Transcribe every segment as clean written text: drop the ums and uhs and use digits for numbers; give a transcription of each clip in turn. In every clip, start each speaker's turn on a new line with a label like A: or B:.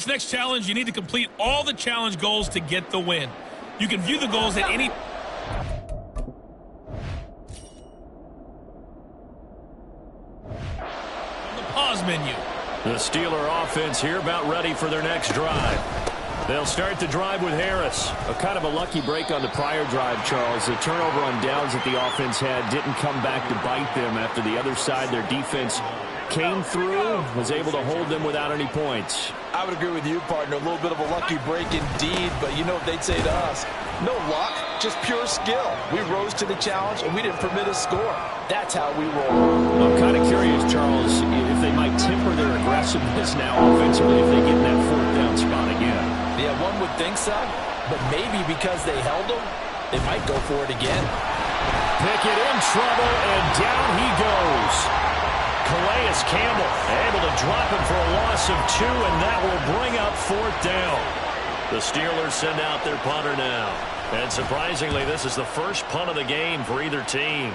A: This next challenge, you need to complete all the challenge goals to get the win. You can view the goals at any... From the pause menu.
B: The Steeler offense here about ready for their next drive. They'll start the drive with Harris. A kind of a lucky break on the prior drive, Charles. The turnover on downs that the offense had didn't come back to bite them after the other side. Their defense came through, was able to hold them without any points.
C: I would agree with you, partner. A little bit of a lucky break indeed, but you know what they'd say to us? No luck, just pure skill. We rose to the challenge, and we didn't permit a score. That's how we roll.
B: I'm kind of curious, Charles, if they might temper their aggressiveness now offensively if they get in that fourth down spot again.
C: Yeah, one would think so, but maybe because they held them, they might go for it again.
B: Pickett in trouble, and down he goes. Calais Campbell able to drop him for a loss of 2, and that will bring up fourth down. The Steelers send out their punter now. And surprisingly, this is the first punt of the game for either team.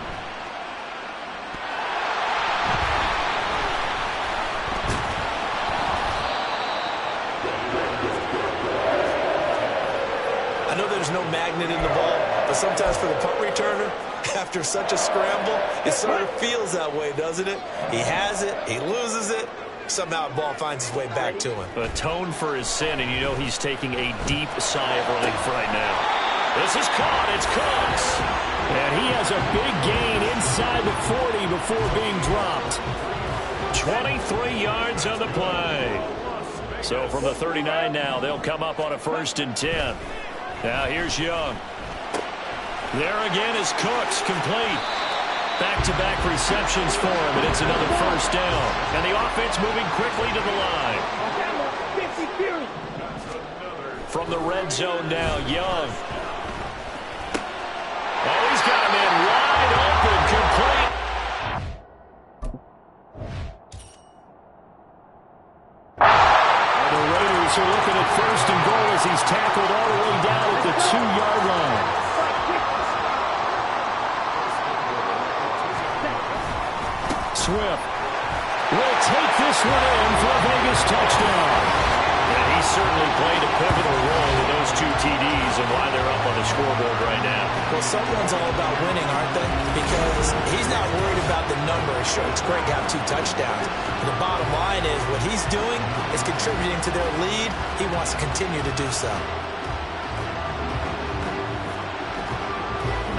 C: I know there's no magnet in the ball, but sometimes for the punt returner, after such a scramble, it sort of feels that way, doesn't it? He has it, he loses it, somehow the ball finds its way back to him.
B: Atoned for his sin, and you know he's taking a deep sigh of relief right now. This is caught, it's Cooks. And he has a big gain inside the 40 before being dropped. 23 yards on the play. So from the 39 now, they'll come up on a 1st and 10. Now here's Young. There again is Cooks, complete. Back-to-back receptions for him, and it's another 1st down. And the offense moving quickly to the line. From the red zone now, Young. Oh, he's got him in wide open, complete. And the Raiders are looking at 1st and goal as he's tackled all the way down at the 2-yard line. Swift will take this one in for a Vegas touchdown. And he certainly played a pivotal role in those 2 TDs and why they're up on the scoreboard right now.
C: Well, someone's all about winning, aren't they? Because he's not worried about the number. Sure, it's great to have 2 touchdowns. But the bottom line is what he's doing is contributing to their lead. He wants to continue to do so.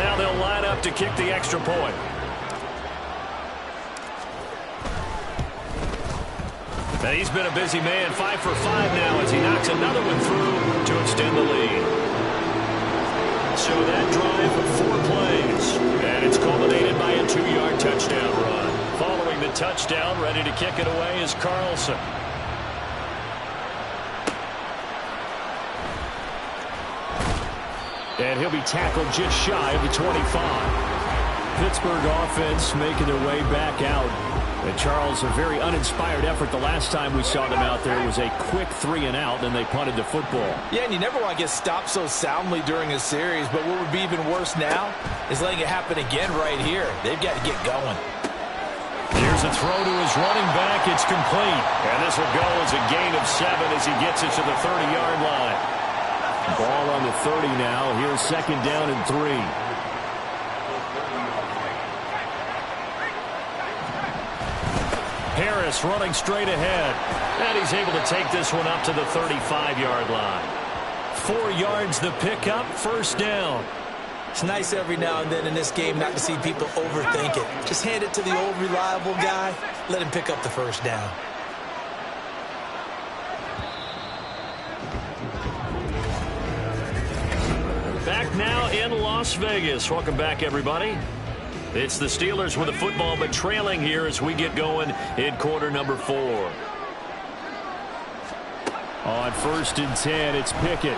B: Now they'll line up to kick the extra point. And he's been a busy man, 5 for 5 now as he knocks another one through to extend the lead. So that drive of 4 plays, and it's culminated by a 2-yard touchdown run. Following the touchdown, ready to kick it away is Carlson. And he'll be tackled just shy of the 25. Pittsburgh offense making their way back out. And Charles, a very uninspired effort. The last time we saw them out there was a quick 3-and-out, and they punted the football.
C: Yeah, and you never want to get stopped so soundly during a series, but what would be even worse now is letting it happen again right here. They've got to get going.
B: Here's a throw to his running back. It's complete. And this will go as a gain of 7 as he gets it to the 30-yard line. Ball on the 30 now. Here's 2nd down and 3. Harris running straight ahead. And he's able to take this one up to the 35-yard line. 4 yards the pickup, 1st down.
C: It's nice every now and then in this game not to see people overthink it. Just hand it to the old reliable guy. Let him pick up the 1st down.
B: Back now in Las Vegas. Welcome back, everybody. It's the Steelers with the football, but trailing here as we get going in quarter number 4. On 1st and 10, it's Pickett.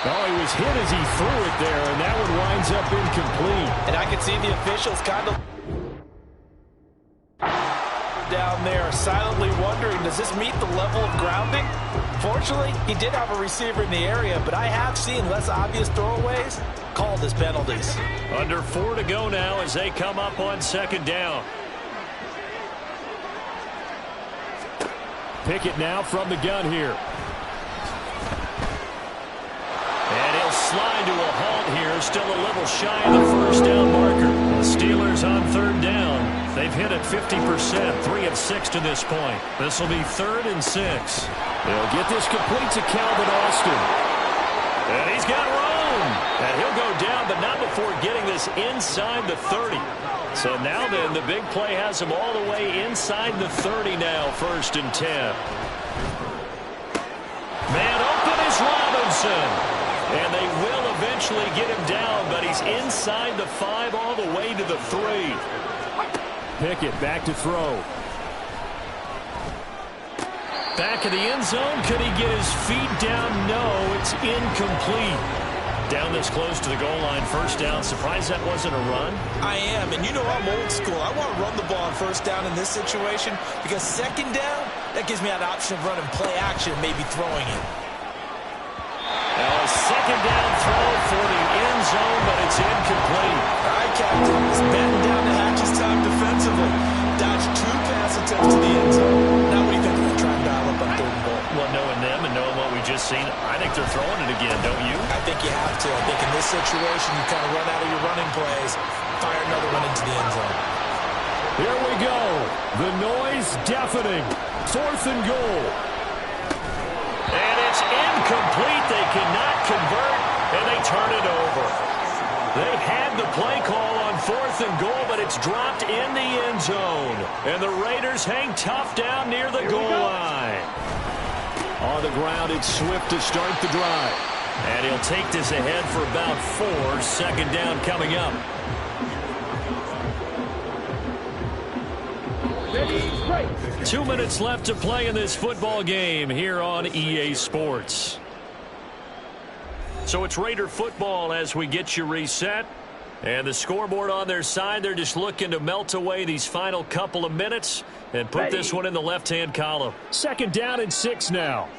B: Oh, he was hit as he threw it there, and that one winds up incomplete.
C: And I can see the officials kind of down there silently wondering, does this meet the level of grounding? Fortunately, he did have a receiver in the area, but I have seen less obvious throwaways called as penalties.
B: Under 4 to go now as they come up on 2nd down. Pickett now from the gun here. And he'll slide to a halt here, still a little shy of the first down marker. The Steelers on third down. They've hit it 50%, 3 of 6 to this point. This will be 3rd and 6. They'll get this complete to Calvin Austin. And he's got room. And he'll go down, but not before getting this inside the 30. So now then, the big play has him all the way inside the 30 now, 1st and 10. Man open is Robinson. And they will eventually get him down, but he's inside the 5 all the way to the 3. Pickett back to throw. Back of the end zone. Could he get his feet down? No, it's incomplete. Down this close to the goal line, 1st down. Surprised that wasn't a run?
C: I am, and you know I'm old school. I want to run the ball on 1st down in this situation because 2nd down, that gives me an option of running play action, maybe throwing it.
B: Now a 2nd down throw for the end zone, but it's incomplete.
C: All right, Captain. It's batting down the hatches time defensively. Dodged 2 pass attempts to the end zone. Now what do you think they're going to try and dial up on 3rd and goal?
B: Well, knowing them and knowing what we just seen, I think they're throwing it again, don't you?
C: I think you have to. I think in this situation, you kind of run out of your running plays, fire another one into the end zone.
B: Here we go. The noise deafening. 4th and goal. And it's incomplete. They cannot convert, and they turn it over. They had the play call on 4th and goal, but it's dropped in the end zone. And the Raiders hang tough down near the goal line. On the ground, it's Swift to start the drive. And he'll take this ahead for about 4. 2nd down coming up. 2 minutes left to play in this football game here on EA Sports. So it's Raider football as we get you reset. And the scoreboard on their side, they're just looking to melt away these final couple of minutes and put this one in the left-hand column. 2nd down and 6 now.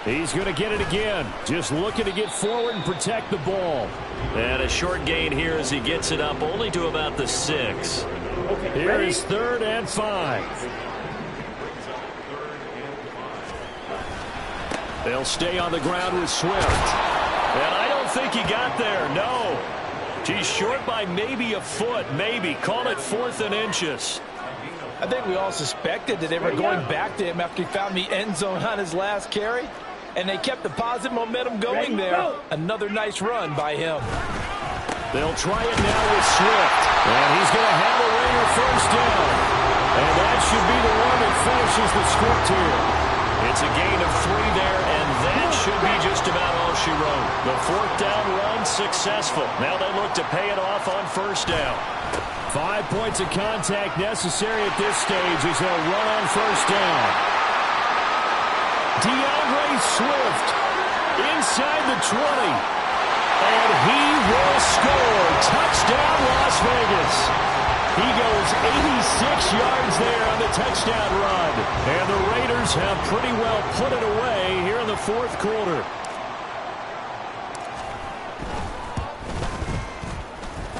B: He's going to get it again. Just looking to get forward and protect the ball. And a short gain here as he gets it up only to about the 6. Here is 3rd and 5. They'll stay on the ground with Swift. And I don't think he got there, no. He's short by maybe a foot, maybe. Call it 4th and inches.
D: I think we all suspected that they were going back to him after he found the end zone on his last carry. And they kept the positive momentum going there. Another nice run by him.
B: They'll try it now with Swift. And he's going to have a Raider 1st down. And that should be the one that finishes the script here. It's a gain of 3 there, and that should be just about all she wrote. The 4th down run successful. Now they look to pay it off on 1st down. 5 points of contact necessary at this stage as they'll run on 1st down. DeAndre Swift inside the 20. And he will score. Touchdown, Las Vegas. He goes 86 yards there on the touchdown run. And the Raiders have pretty well put it away here in the 4th quarter.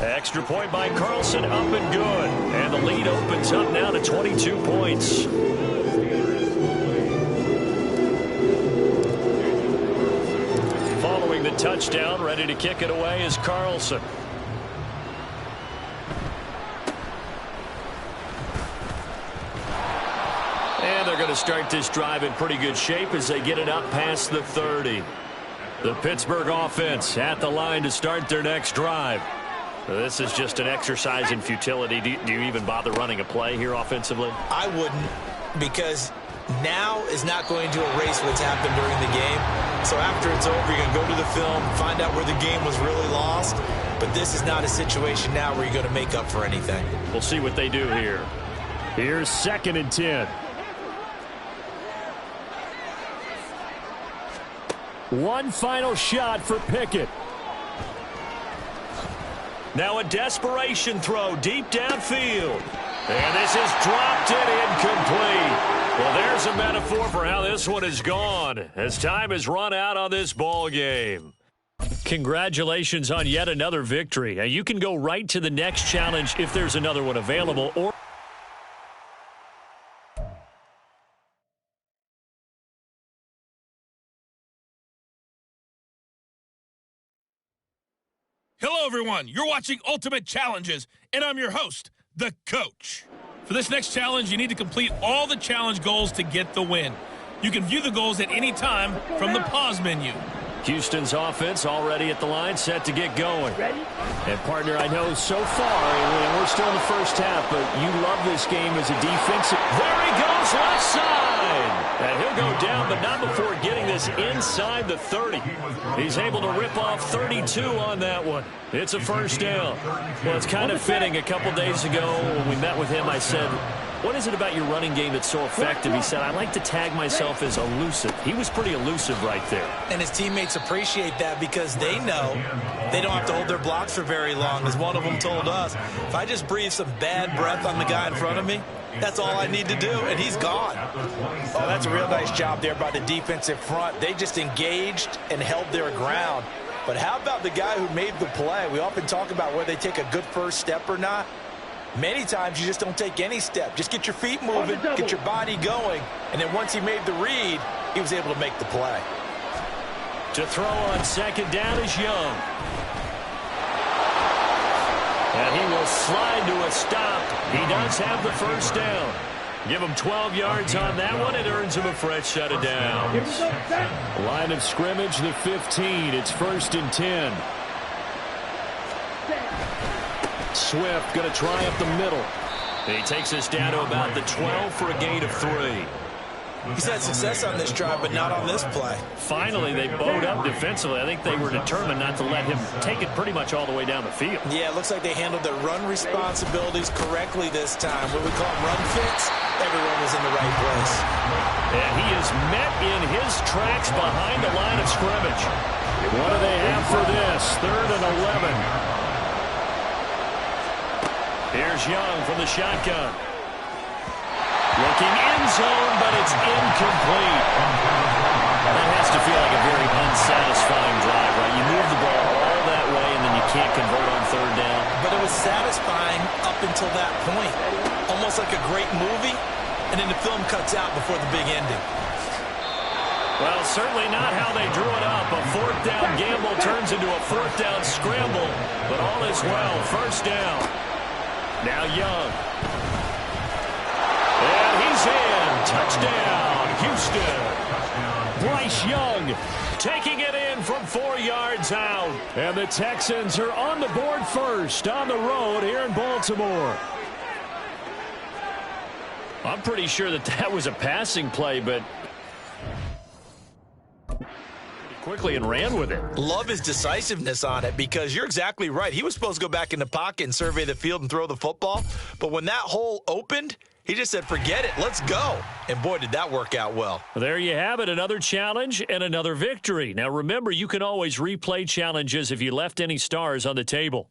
B: Extra point by Carlson, up and good. And the lead opens up now to 22 points. Following the touchdown, ready to kick it away is Carlson. And they're going to start this drive in pretty good shape as they get it up past the 30. The Pittsburgh offense at the line to start their next drive. This is just an exercise in futility. Do you even bother running a play here offensively?
C: I wouldn't, because now is not going to erase what's happened during the game. So after it's over, you're going to go to the film, find out where the game was really lost. But this is not a situation now where you're going to make up for anything.
B: We'll see what they do here. Here's 2nd and 10. One final shot for Pickett. Now a desperation throw deep downfield. And this is dropped and incomplete. Well, there's a metaphor for how this one is gone as time has run out on this ball game. Congratulations on yet another victory. You can go right to the next challenge if there's another one available, or
A: everyone. You're watching Ultimate Challenges, and I'm your host, the Coach. For this next challenge, you need to complete all the challenge goals to get the win. You can view the goals at any time from the pause menu.
B: Houston's offense already at the line, set to get going. And, partner, I know so far, and we're still in the first half, but you love this game as a defensive. There he goes, left side. And he'll go down, but not before getting this inside the 30. He's able to rip off 32 on that one. It's a first down. Well, it's kind of fitting. A couple days ago when we met with him, I said, what is it about your running game that's so effective? He said, I like to tag myself as elusive. He was pretty elusive right there.
C: And his teammates appreciate that because they know they don't have to hold their blocks for very long. As one of them told us, if I just breathe some bad breath on the guy in front of me, that's all I need to do, and he's gone.
D: Oh, that's a real nice job there by the defensive front. They just engaged and held their ground. But how about the guy who made the play? We often talk about whether they take a good first step or not. Many times you just don't take any step. Just get your feet moving, get your body going, and then once he made the read, he was able to make the play.
B: To throw on second down is Young. And he will slide to a stop. He does have the first down. Give him 12 yards on that one. It earns him a fresh set of downs. Line of scrimmage, the 15. It's 1st and 10. Swift going to try up the middle. He takes us down to about the 12 for a gain of 3.
C: He's had success on this drive, but not on this play.
B: Finally, they bowed up defensively. I think they were determined not to let him take it pretty much all the way down the field.
C: Yeah, it looks like they handled their run responsibilities correctly this time. What we call run fits, everyone was in the right place.
B: And he is met in his tracks behind the line of scrimmage. What do they have for this? 3rd and 11. Here's Young from the shotgun. Looking end zone, but it's incomplete. That has to feel like a very unsatisfying drive, right? You move the ball all that way, and then you can't convert on 3rd down.
C: But it was satisfying up until that point. Almost like a great movie, and then the film cuts out before the big ending.
B: Well, certainly not how they drew it up. A 4th down gamble turns into a 4th down scramble, but all is well. 1st down. Now Young. And he's in. Touchdown, Houston. Bryce Young taking it in from 4 yards out. And the Texans are on the board first on the road here in Baltimore. I'm pretty sure that was a passing play, but quickly and ran with it.
C: Love his decisiveness on it because you're exactly right. He was supposed to go back in the pocket and survey the field and throw the football. But when that hole opened, he just said, forget it, let's go. And boy, did that work out well.
B: There you have it, another challenge and another victory. Now remember, you can always replay challenges if you left any stars on the table.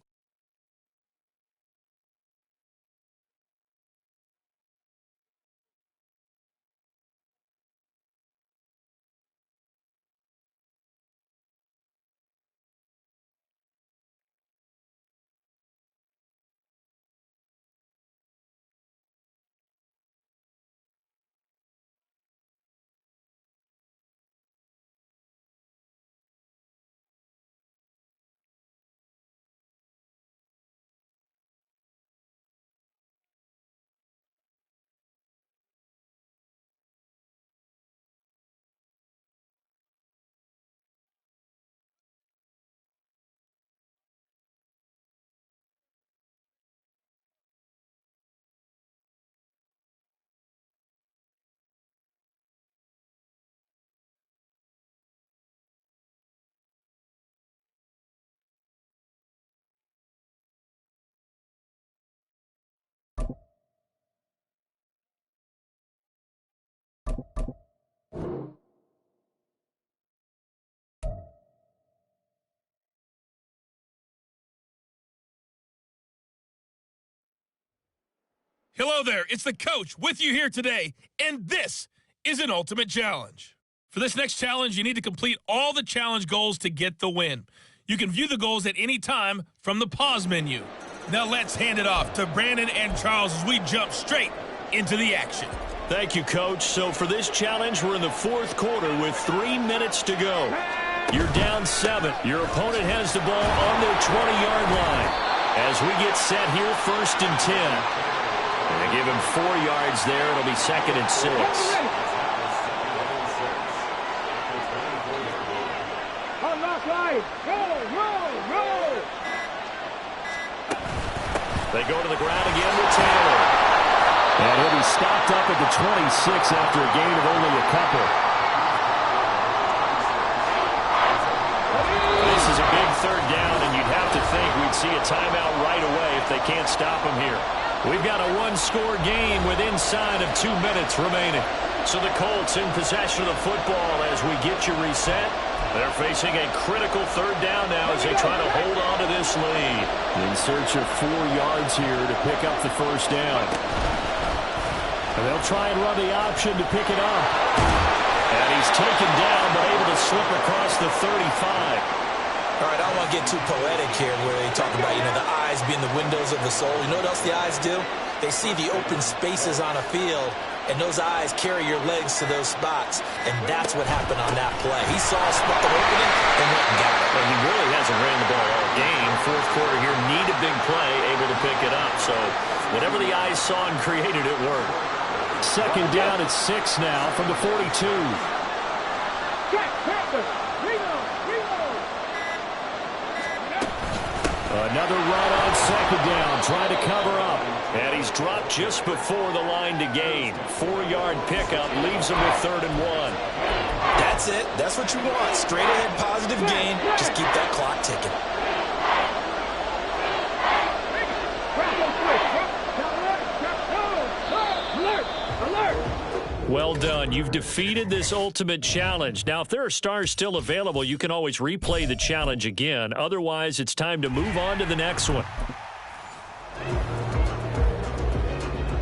A: Hello there, it's the Coach with you here today, and this is an Ultimate Challenge. For this next challenge, you need to complete all the challenge goals to get the win. You can view the goals at any time from the pause menu. Now let's hand it off to Brandon and Charles as we jump straight into the action.
B: Thank you, Coach. So for this challenge, we're in the 4th quarter with 3 minutes to go. You're down 7. Your opponent has the ball on their 20-yard line. As we get set here, 1st and 10. And they give him 4 yards there. It'll be 2nd and 6. They go to the ground again with Taylor. And he'll be stopped up at the 26 after a gain of only a couple. This is a big 3rd down, and you'd have to think we'd see a timeout right away if they can't stop him here. We've got a 1-score game with inside of 2 minutes remaining. So the Colts in possession of the football as we get you reset. They're facing a critical 3rd down now as they try to hold on to this lead. In search of 4 yards here to pick up the 1st down. And they'll try and run the option to pick it up. And he's taken down but able to slip across the 35.
C: All right, I don't want to get too poetic here where they talk about, the eyes being the windows of the soul. You know what else the eyes do? They see the open spaces on a field, and those eyes carry your legs to those spots, and that's what happened on that play. He saw a spot of opening and went and got it.
B: Well, he really hasn't ran the ball all game. 4th quarter here, need a big play, able to pick it up. So whatever the eyes saw and created, it worked. 2nd down at 6 now from the 42. Another run on 2nd down, trying to cover up. And he's dropped just before the line to gain. 4-yard pickup leaves him with 3rd and 1.
C: That's it. That's what you want. Straight ahead, positive gain. Just keep that clock ticking.
B: Well done. You've defeated this ultimate challenge. Now, if there are stars still available, you can always replay the challenge again. Otherwise, it's time to move on to the next one.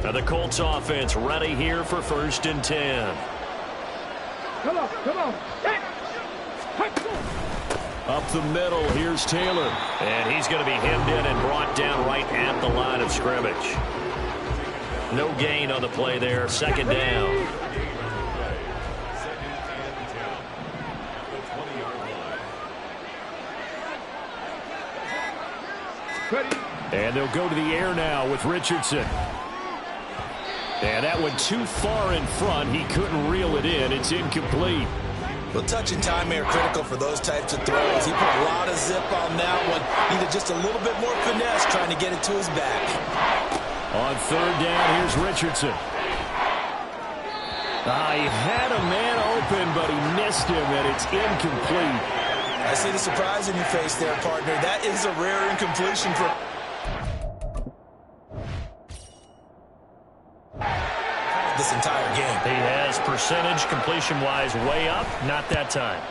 B: Now the Colts offense ready here for 1st and 10.
E: Come on.
B: Up the middle, here's Taylor. And he's going to be hemmed in and brought down right at the line of scrimmage. No gain on the play there. 2nd down. And they'll go to the air now with Richardson. And that went too far in front. He couldn't reel it in. It's incomplete.
C: Well, touch and time are critical for those types of throws. He put a lot of zip on that one. Needed just a little bit more finesse trying to get it to his back.
B: On 3rd down, here's Richardson. He had a man open, but he missed him, and it's incomplete.
C: I see the surprise in your face there, partner. That is a rare incompletion for this entire game.
B: He has percentage completion-wise way up. Not that time.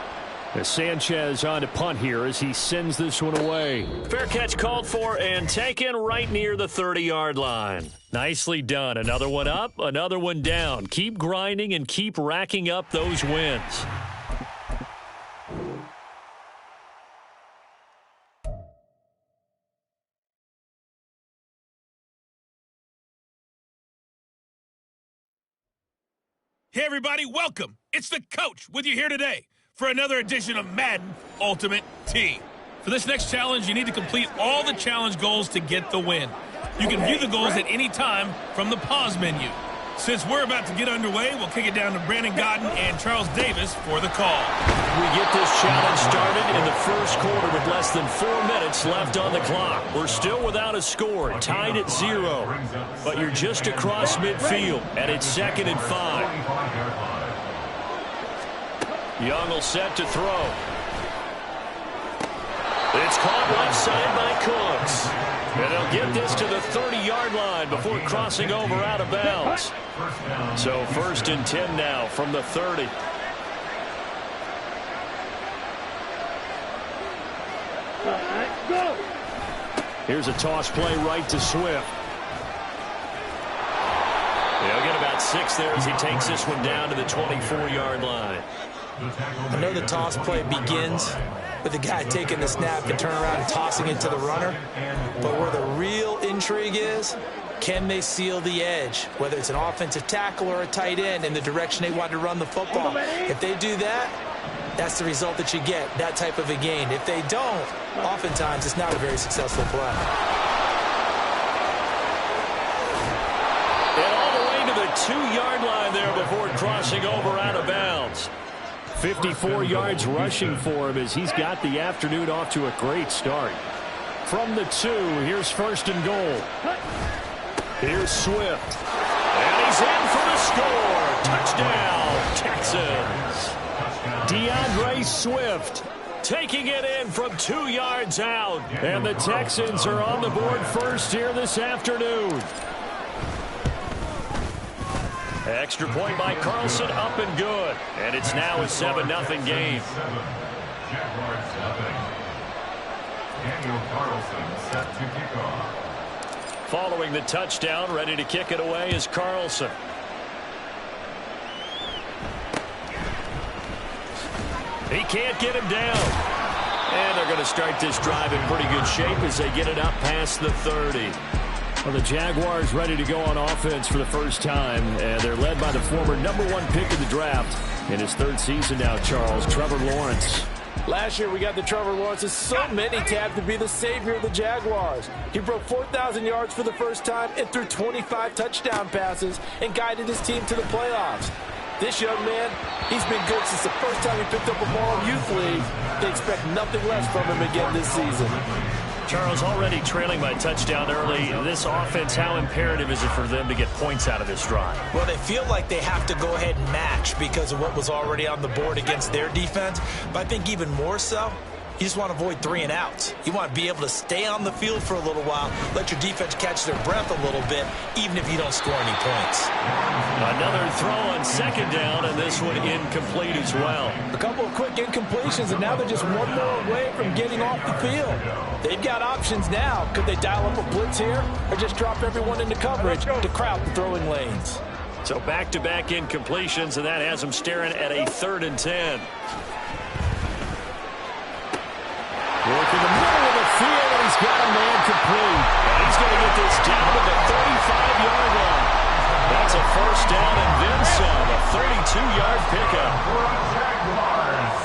B: As Sanchez on to punt here as he sends this one away. Fair catch called for and taken right near the 30-yard line. Nicely done. Another one up, another one down. Keep grinding and keep racking up those wins.
A: Hey, everybody, welcome. It's the coach with you here today for another edition of Madden Ultimate Team. For this next challenge, you need to complete all the challenge goals to get the win. You can view the goals at any time from the pause menu. Since we're about to get underway, we'll kick it down to Brandon Godden and Charles Davis for the call.
B: We get this challenge started in the 1st quarter with less than 4 minutes left on the clock. We're still without a score, tied at 0. But you're just across midfield, and it's 2nd and 5. Young will set to throw. It's caught left side by Cooks. And they'll get this to the 30-yard line before crossing over out of bounds. So 1st and 10 now from the 30. Here's a toss play right to Swift. He'll get about 6 there as he takes this one down to the 24-yard line.
C: I know the toss play begins with the guy taking the snap and turn around and tossing it to the runner. But where the real intrigue is, can they seal the edge, whether it's an offensive tackle or a tight end, in the direction they want to run the football? If they do that, that's the result that you get, that type of a gain. If they don't, oftentimes it's not a very successful play.
B: And all the way to the 2-yard line there before crossing over out of bounds. 54 yards rushing for him as he's got the afternoon off to a great start. From the 2, here's first and goal. Here's Swift. And he's in for the score. Touchdown, Texans. DeAndre Swift taking it in from 2 yards out. And the Texans are on the board first here this afternoon. Extra point by Carlson, up and good. And it's now a 7-0 game.
F: Jaguars 7. Daniel Carlson set to kick off.
B: Following the touchdown, ready to kick it away is Carlson. He can't get him down. And they're going to start this drive in pretty good shape as they get it up past the 30. Well, the Jaguars ready to go on offense for the first time, and they're led by the former #1 pick of the draft in his 3rd season now, Charles, Trevor Lawrence.
D: Last year we got the Trevor Lawrences. So many tabbed to be the savior of the Jaguars. He broke 4,000 yards for the first time and threw 25 touchdown passes and guided his team to the playoffs. This young man, he's been good since the first time he picked up a ball in youth league. They expect nothing less from him again this season.
B: Charles, already trailing by touchdown early. This offense, how imperative is it for them to get points out of this drive?
C: Well, they feel like they have to go ahead and match because of what was already on the board against their defense. But I think even more so, you just want to avoid 3 and outs. You want to be able to stay on the field for a little while, let your defense catch their breath a little bit, even if you don't score any points.
B: Another throw on 2nd down, and this one incomplete as well.
D: A couple of quick incompletions, and now they're just one more away from getting off the field. They've got options now. Could they dial up a blitz here or just drop everyone into coverage to crowd the throwing lanes?
B: So back-to-back incompletions, and that has them staring at a 3rd and 10. Work in the middle of the field, and he's got a man complete. And he's going to get this down to the 35-yard line. That's a first down and then some, a 32-yard pickup.
F: Jaguars.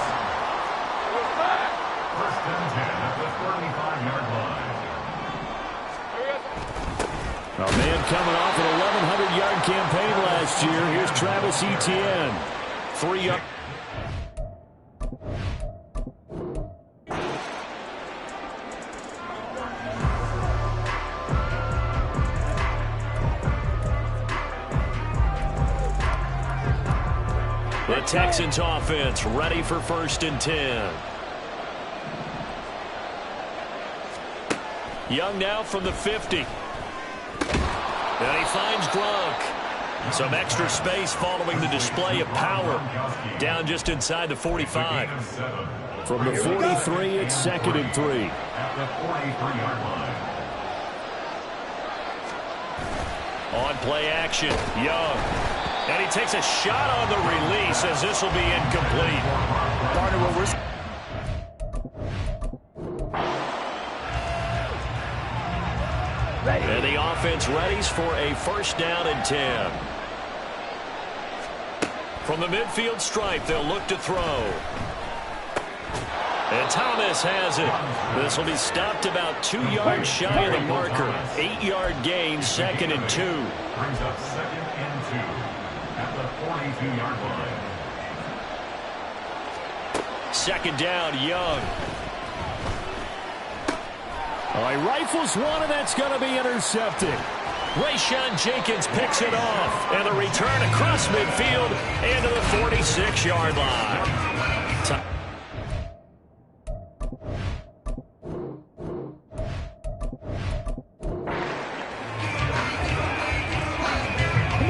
F: First and 10 at the 35-yard line.
B: A man coming off an 1,100-yard campaign last year. Here's Travis Etienne. 3 up. The Texans offense ready for first and 10. Young now from the 50. And he finds Gronk. Some extra space following the display of power. Down just inside the 45. From the 43, it's 2nd and 3.
F: At the 43-yard line.
B: On play action, Young. And he takes a shot on the release as this will be incomplete. And the offense readies for a first down and 10. From the midfield stripe, they'll look to throw. And Thomas has it. This will be stopped about 2 yards shy of the marker. 8-yard gain, 2nd and 2.
F: Brings up 2nd and 2 at the 42-yard line.
B: 2nd down, Young. All right, rifles one, and that's going to be intercepted. Rayshon Jenkins picks it off, and the return across midfield into the 46-yard line.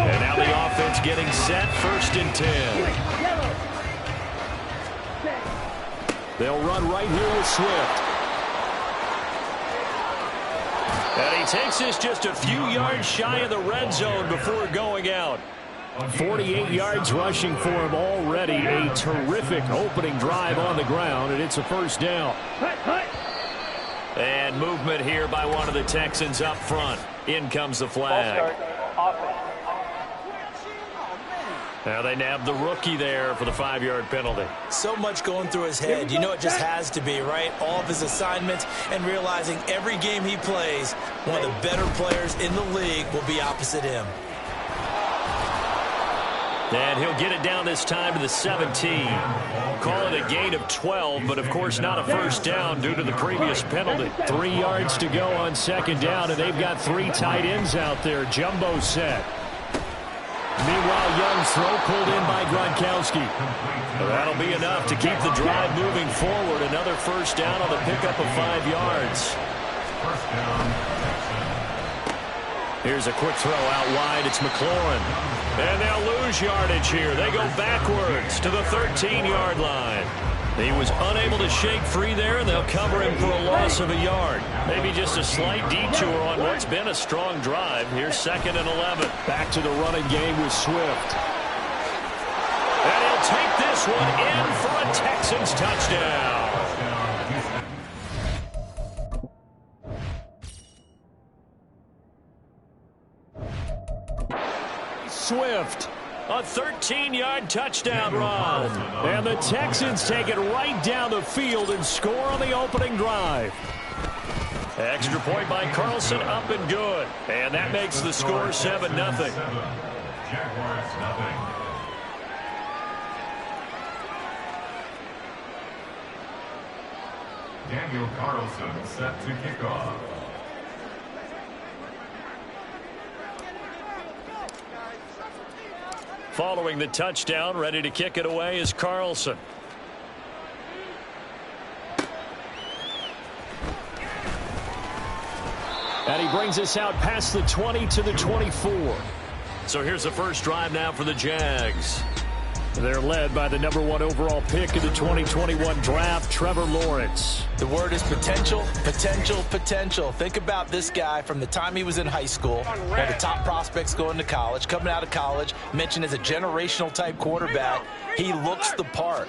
B: And now the offense getting set, 1st and 10. They'll run right here with Swift. And he takes this just a few yards shy of the red zone before going out. 48 yards rushing for him already. A terrific opening drive on the ground, and it's a first down. And movement here by one of the Texans up front. In comes the flag. Now they nabbed the rookie there for the 5-yard penalty.
C: So much going through his head. You know it just has to be, right? All of his assignments and realizing every game he plays, one of the better players in the league will be opposite him.
B: And he'll get it down this time to the 17. Call it a gain of 12, but of course not a first down due to the previous penalty. 3 yards to go on second down, and they've got 3 tight ends out there. Jumbo set. Meanwhile, Young's throw pulled in by Gronkowski. That'll be enough to keep the drive moving forward. Another first down on the pickup of 5 yards.
F: First down.
B: Here's a quick throw out wide. It's McLaurin. And they'll lose yardage here. They go backwards to the 13-yard line. He was unable to shake free there, and they'll cover him for a loss of a yard. Maybe just a slight detour on what's been a strong drive. Here's 2nd and 11. Back to the running game with Swift. And he'll take this one in for a Texans touchdown. Swift. A 13-yard touchdown run. And the Texans take it right down the field and score on the opening drive. Extra point by Carlson, up and good. And that makes the score 7-0.
F: Jaguars 0. Daniel Carlson set to kick off.
B: Following the touchdown, ready to kick it away is Carlson. And he brings us out past the 20 to the 24. So here's the first drive now for the Jags. They're led by the number 1 overall pick in the 2021 draft, Trevor Lawrence.
C: The word is potential, potential, potential. Think about this guy from the time he was in high school, one of the top prospects going to college, coming out of college, mentioned as a generational type quarterback. He looks the part.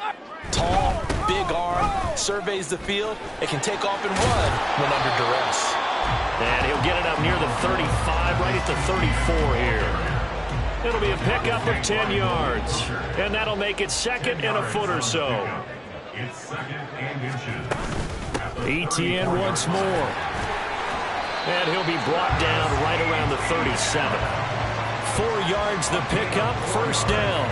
C: Tall, big arm, surveys the field, and can take off and run when under duress.
B: And he'll get it up near the 35, right at the 34 here. It'll be a pickup of 10 yards. And that'll make it 2nd and a foot or so.
F: It's 2nd and inches.
B: Etienne once more. And he'll be brought down right around the 37. 4 yards the pickup, first down.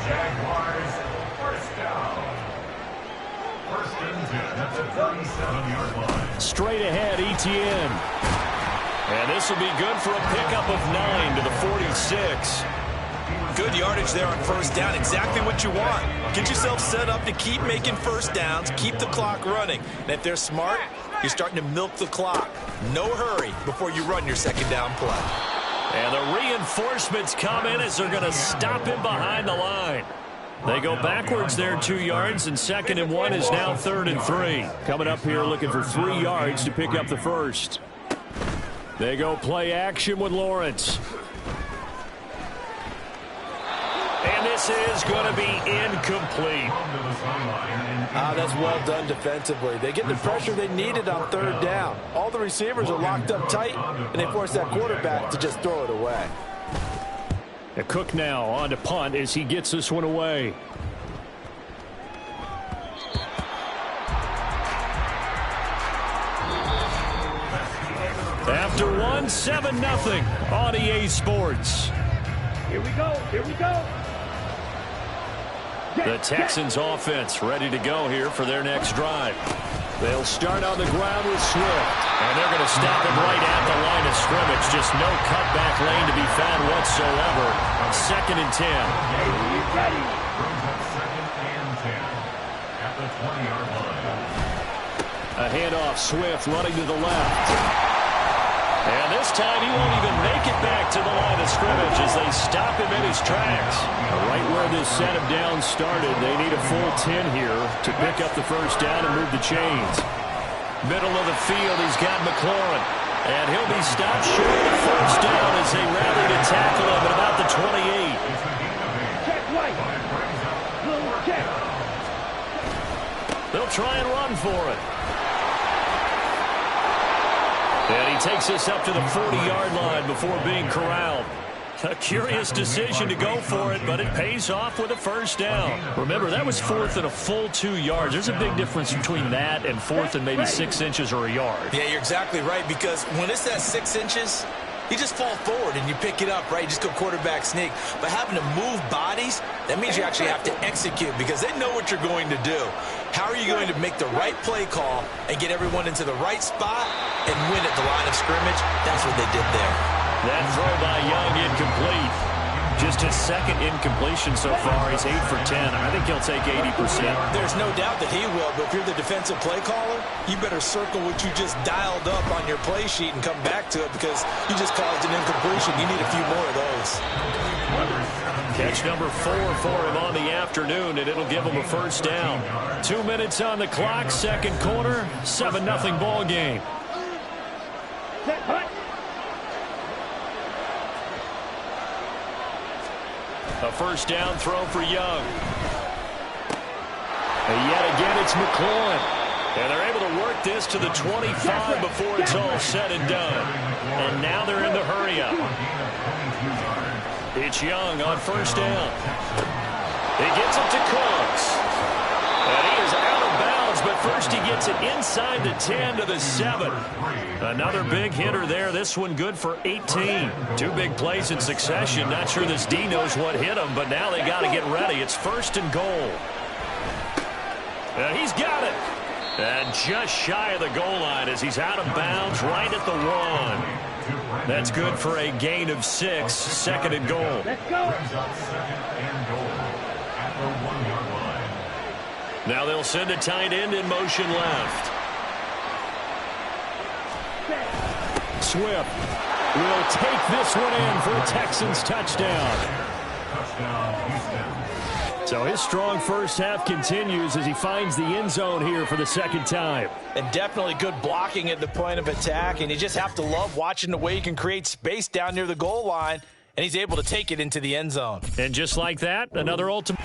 F: Jaguars, first down. 1st and 10 at the 37-yard line.
B: Straight ahead, Etienne. And this will be good for a pickup of 9 to the 46.
C: Good yardage there on first down. Exactly what you want. Get yourself set up to keep making first downs, keep the clock running. And if they're smart, you're starting to milk the clock. No hurry before you run your second down play.
B: And the reinforcements come in as they're going to stop him behind the line. They go backwards there 2 yards, and 2nd and 1 is now 3rd and 3. Coming up here looking for 3 yards to pick up the first. They go play action with Lawrence. And this is going to be incomplete.
C: That's well done defensively. They get the pressure they needed on 3rd down. All the receivers are locked up tight, and they force that quarterback to just throw it away.
B: Cook now on to punt as he gets this one away. After 7-0 on EA Sports.
E: Here we go. Here we go.
B: The Texans offense ready to go here for their next drive. They'll start on the ground with Swift. And they're going to stop him right at the line of scrimmage. Just no cutback lane to be found whatsoever. 2nd and 10.
F: Brings up 2nd and 10 at the 20-yard line.
B: A handoff, Swift running to the left. And this time he won't even make it back to the line of scrimmage as they stop him in his tracks. Right where this set of downs started, they need a full 10 here to pick up the first down and move the chains. Middle of the field, he's got McLaurin. And he'll be stopped short of the first down as they rally to tackle him at about the 28.
E: Check right. Check.
B: They'll try and run for it. And he takes us up to the 40-yard line before being corralled. A curious decision to go for it, but it pays off with a first down. Remember, that was fourth and a full 2 yards. There's a big difference between that and fourth and maybe 6 inches or a yard.
C: Yeah, you're exactly right, because when it's at 6 inches, you just fall forward and you pick it up, right? You just go quarterback sneak. But having to move bodies, that means you actually have to execute because they know what you're going to do. How are you going to make the right play call and get everyone into the right spot and win at the line of scrimmage? That's what they did there.
B: That throw by Young incomplete. Just his second incompletion so far. He's 8 for 10. I think he'll take 80%.
C: There's no doubt that he will, but if you're the defensive play caller, you better circle what you just dialed up on your play sheet and come back to it because you just caused an incompletion. You need a few more of those.
B: Catch number 4 for him on the afternoon, and it'll give him a first down. 2 minutes on the clock, second quarter, 7-0 ball game. A first down throw for Young. And yet again, it's McLaurin. And they're able to work this to the 25 before it's all said and done. And now they're in the hurry-up. It's Young on first down. He gets it to Cooks. And he is out of bounds, but first he gets it inside the 10 to the 7. Another big hitter there. This one good for 18. 2 big plays in succession. Not sure this D knows what hit him, but now they got to get ready. It's first and goal. And he's got it. And just shy of the goal line as he's out of bounds right at the 1. That's good for a gain of 6. Second and goal.
E: Let's go.
B: Now they'll send a tight end in motion left. Swift will take this one in for a Texans touchdown. So his strong first half continues as he finds the end zone here for the second time.
D: And definitely good blocking at the point of attack, and you just have to love watching the way he can create space down near the goal line, and he's able to take it into the end zone.
B: And just like that, another ultimate.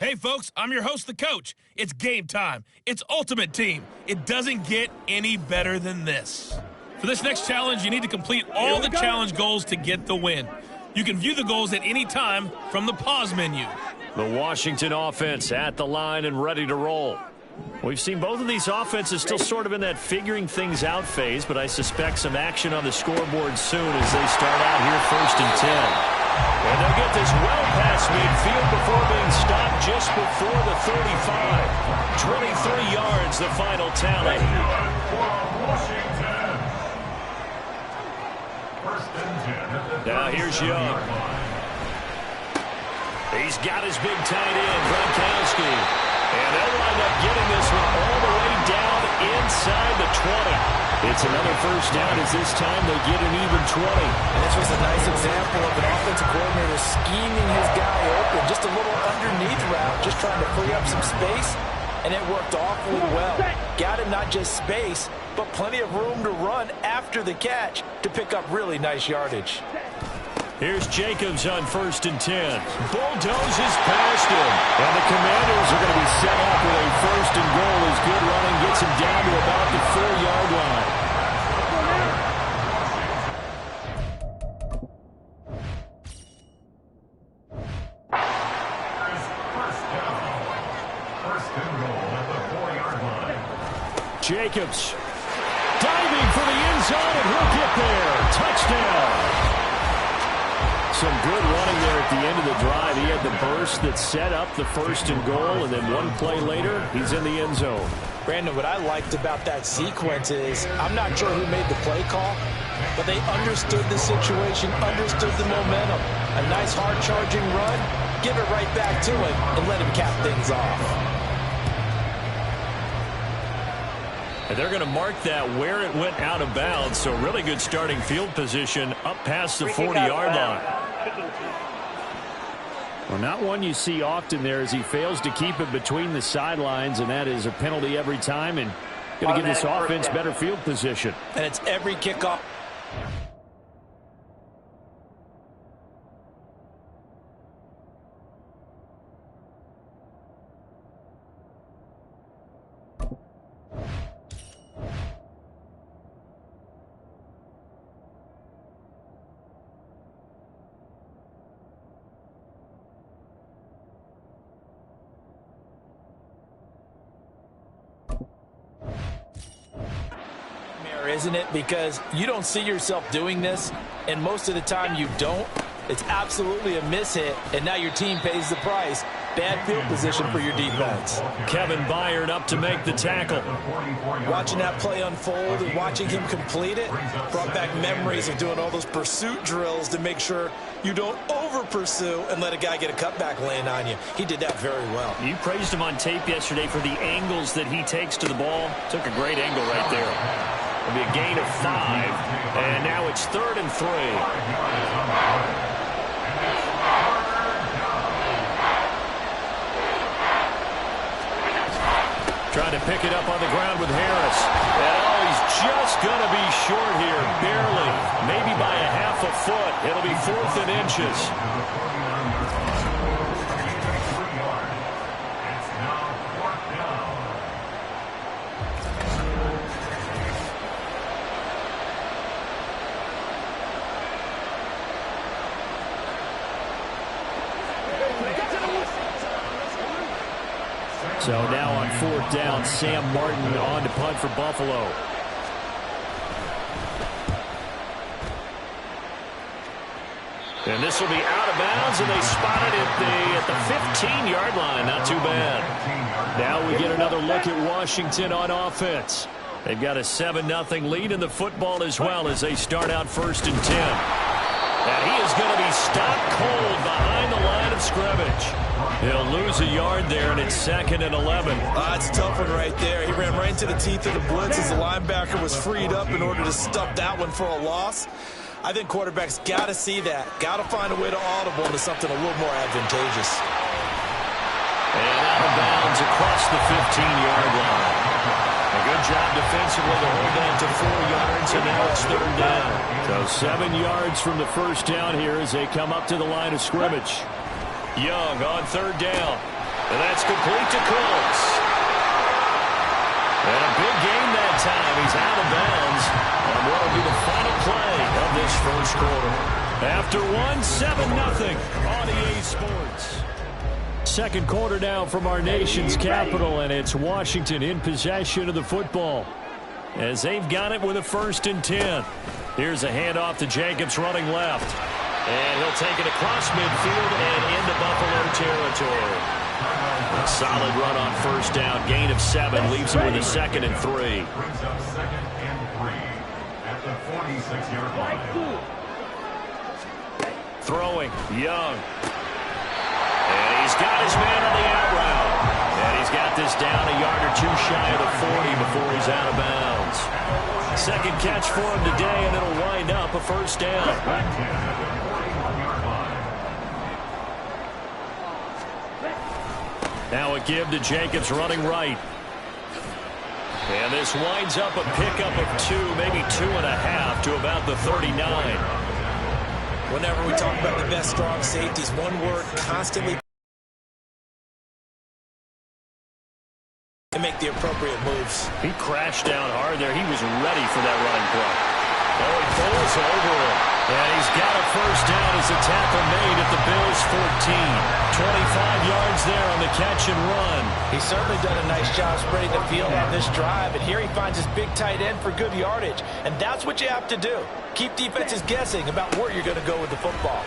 A: Hey, folks, I'm your host, the coach. It's game time. It's Ultimate Team. It doesn't get any better than this. For this next challenge, you need to complete all the challenge goals to get the win. You can view the goals at any time from the pause menu.
B: The Washington offense at the line and ready to roll. We've seen both of these offenses still sort of in that figuring things out phase, but I suspect some action on the scoreboard soon as they start out here 1st and 10. And they'll get this well past midfield before being stopped just before the 35. 23 yards, the final tally. Now here's Young. He's got his big tight end, Gronkowski. And they'll wind up getting this one all the way down inside the 20. It's another first down as this time they get an even 20.
D: And this was a nice example of an offensive coordinator scheming his guy open. Just a little underneath route, just trying to free up some space. And it worked awfully well. Got him not just space, but plenty of room to run after the catch to pick up really nice yardage.
B: Here's Jacobs on 1st and 10. Bulldozes past him. And the Commanders are going to be set up with a 1st and goal as good running gets him down to about the 4-yard line.
F: First and goal at the 4-yard line.
B: Jacobs diving for the end zone, and he'll get there. Touchdown. Some good running there at the end of the drive. He had the burst that set up the 1st and goal, and then one play later, he's in the end zone.
D: Brandon, what I liked about that sequence is I'm not sure who made the play call, but they understood the situation, understood the momentum. A nice hard-charging run, give it right back to him, and let him cap things off.
B: And they're going to mark that where it went out of bounds, so really good starting field position up past the 40-yard line. Well, not one you see often there as he fails to keep it between the sidelines, and that is a penalty every time, and going to give this offense better field position.
D: And it's every kickoff. Isn't it? Because you don't see yourself doing this, and most of the time you don't. It's absolutely a mishit, and now your team pays the price. Bad field position for your defense.
B: Kevin Byard up to make the tackle.
D: Watching that play unfold and watching him complete it brought back memories of doing all those pursuit drills to make sure you don't over-pursue and let a guy get a cutback land on you. He did that very well.
B: You praised him on tape yesterday for the angles that he takes to the ball. Took a great angle right there. It'll be a gain of 5, and now it's 3rd and 3. Trying to pick it up on the ground with Harris. And he's just going to be short here, barely. Maybe by a half a foot. It'll be 4th and inches. So now on 4th down, Sam Martin on to punt for Buffalo. And this will be out of bounds, and they spot it at the 15-yard line. Not too bad. Now we get another look at Washington on offense. They've got a 7-0 lead in the football as well as they start out 1st and 10. And he is going to be stopped cold behind the line of scrimmage. He'll lose a yard there, and it's 2nd and 11.
D: That's a tough one right there. He ran right into the teeth of the blitz as the linebacker was freed up in order to stuff that one for a loss. I think quarterbacks got to see that. Got to find a way to audible into something a little more advantageous.
B: And out of bounds across the 15-yard line. A good job defensively to hold that to 4 yards, and now it's 3rd down. So 7 yards from the first down here as they come up to the line of scrimmage. Young on 3rd down. And that's complete to Cooks. And a big gain that time. He's out of bounds on what will be the final play of this first quarter. After one, 7-0 on EA Sports. Second quarter now from our nation's capital, and it's Washington in possession of the football as they've got it with a 1st and 10. Here's a handoff to Jacobs running left. And he'll take it across midfield and into Buffalo territory. A solid run on 1st down. Gain of 7 leaves him with a 2nd and 3.
F: Brings up 2nd and 3 at the 46-yard line.
B: Throwing, Young. And he's got his man on the out route. And he's got this down a yard or 2 shy of the 40 before he's out of bounds. Second catch for him today, and it'll wind up a 1st down. Now a give to Jacobs running right. And this winds up a pickup of 2, maybe 2.5 to about the 39.
C: Whenever we talk about the best strong safeties, one word constantly to make the appropriate moves.
B: He crashed down hard there. He was ready for that running play. Oh, he pulls over him. And he's got a 1st down as a tackle made at the Bills' 14. 25 yards there on the catch and run.
D: He's certainly done a nice job spreading the field on this drive, and here he finds his big tight end for good yardage. And that's what you have to do. Keep defenses guessing about where you're going to go with the football.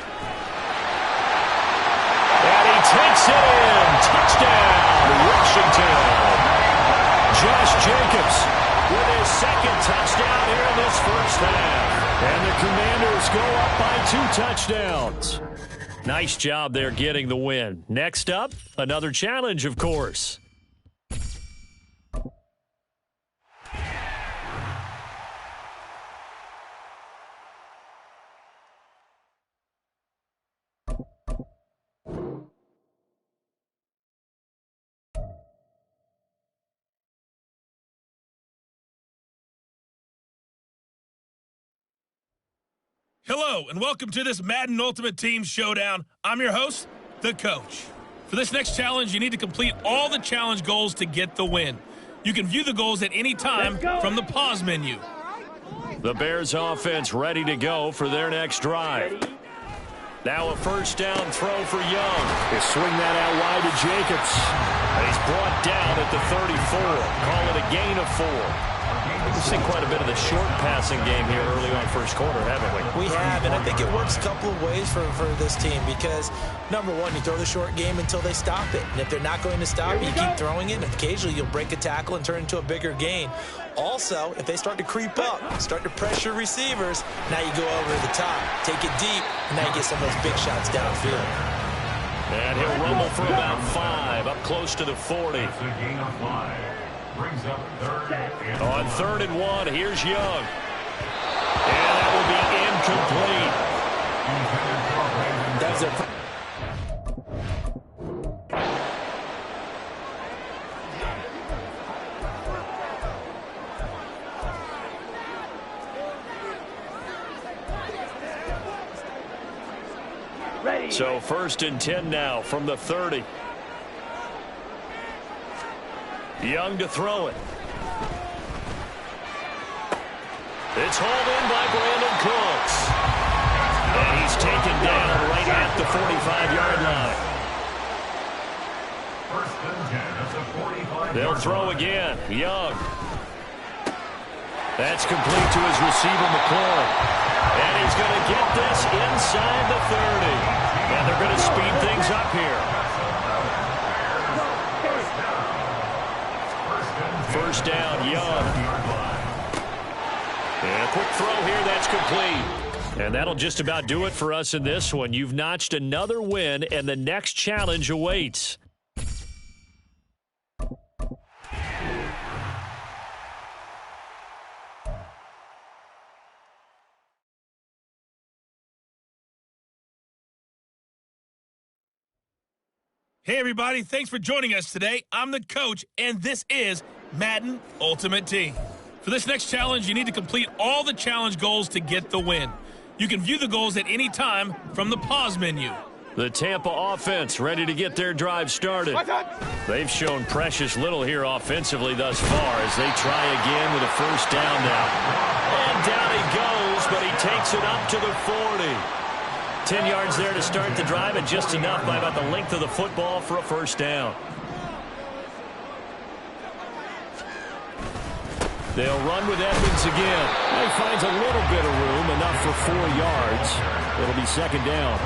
B: And he takes it in. Touchdown, Washington. Josh Jacobs with his 2nd touchdown here in this first half. And the Commanders go up by 2 touchdowns. Nice job there getting the win. Next up, another challenge, of course.
A: Hello, and welcome to this Madden Ultimate Team Showdown. I'm your host, the Coach. For this next challenge, you need to complete all the challenge goals to get the win. You can view the goals at any time from the pause menu.
B: The Bears offense ready to go for their next drive. Now a 1st down throw for Young. They swing that out wide to Jacobs. And he's brought down at the 34. Call it a gain of 4. We've seen quite a bit of the short passing game here early on 1st quarter, haven't we?
C: We have, and I think it works a couple of ways for this team because, number one, you throw the short game until they stop it. And if they're not going to stop it, you keep throwing it. And occasionally you'll break a tackle and turn it into a bigger gain. Also, if they start to creep up, start to pressure receivers, now you go over the top, take it deep, and now you get some of those big shots downfield.
B: And he'll rumble for about 5, up close to the 40.
F: That's a gain of 5. Brings up 3rd and
B: On 3rd and 1, here's Young. And that will be incomplete.
C: That's a
B: So 1st and 10 now from the 30. Young to throw it. It's hauled in by Brandon Cooks. And he's taken down right at the 45-yard line.
F: 1st and 10 at the 45.
B: They'll throw again. Young. That's complete to his receiver, McCoy. And he's going to get this inside the 30. And they're going to speed things up here. 1st down, Young. And a quick throw here, that's complete. And that'll just about do it for us in this one. You've notched another win, and the next challenge awaits.
A: Hey, everybody. Thanks for joining us today. I'm the Coach, and this is Madden Ultimate Team. For this next challenge, you need to complete all the challenge goals to get the win. You can view the goals at any time from the pause menu.
B: The Tampa offense ready to get their drive started. They've shown precious little here offensively thus far as they try again with a first down now. And down he goes, but he takes it up to the 40. 10 yards there to start the drive, and just enough by about the length of the football for a first down. They'll run with Edmonds again. He finds a little bit of room, enough for 4 yards. It'll be second down.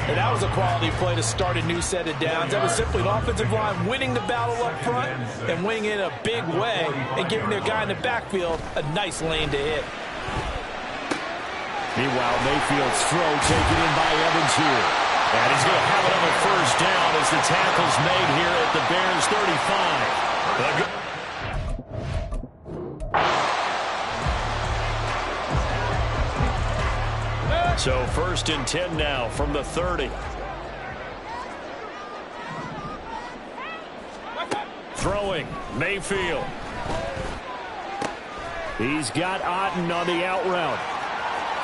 D: And that was a quality play to start a new set of downs. That was simply an offensive line winning the battle up front and winning it in a big way and giving their guy in the backfield a nice lane to hit.
B: Meanwhile, Mayfield's throw taken in by Evans here. And he's going to have another first down as the tackle's made here at the Bears 35. So first and 10 now from the 30. Throwing, Mayfield. He's got Otten on the out route.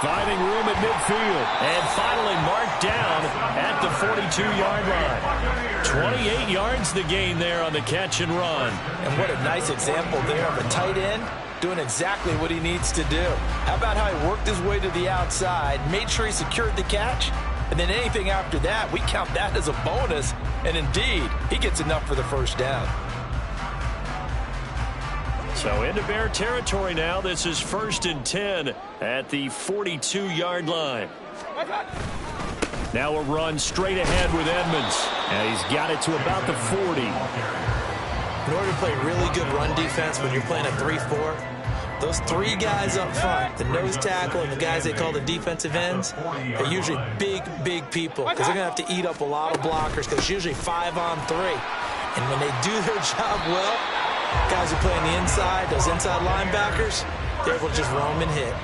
B: Finding room at midfield. And finally marked down at the 42-yard line. 28 yards the gain there on the catch and run.
D: And what a nice example there of a tight end doing exactly what he needs to do. How about how he worked his way to the outside, made sure he secured the catch, and then anything after that, we count that as a bonus. And indeed, he gets enough for the first down.
B: So into Bear territory now. This is first and 10 at the 42-yard line. Now a run straight ahead with Edmonds. And he's got it to about the 40.
C: In order to play really good run defense when you're playing a 3-4, those 3 guys up front, the nose tackle and the guys they call the defensive ends, are usually big, big people because they're going to have to eat up a lot of blockers because it's usually 5 on 3. And when they do their job well, guys who play on the inside, those inside linebackers, they're able to just roam and hit.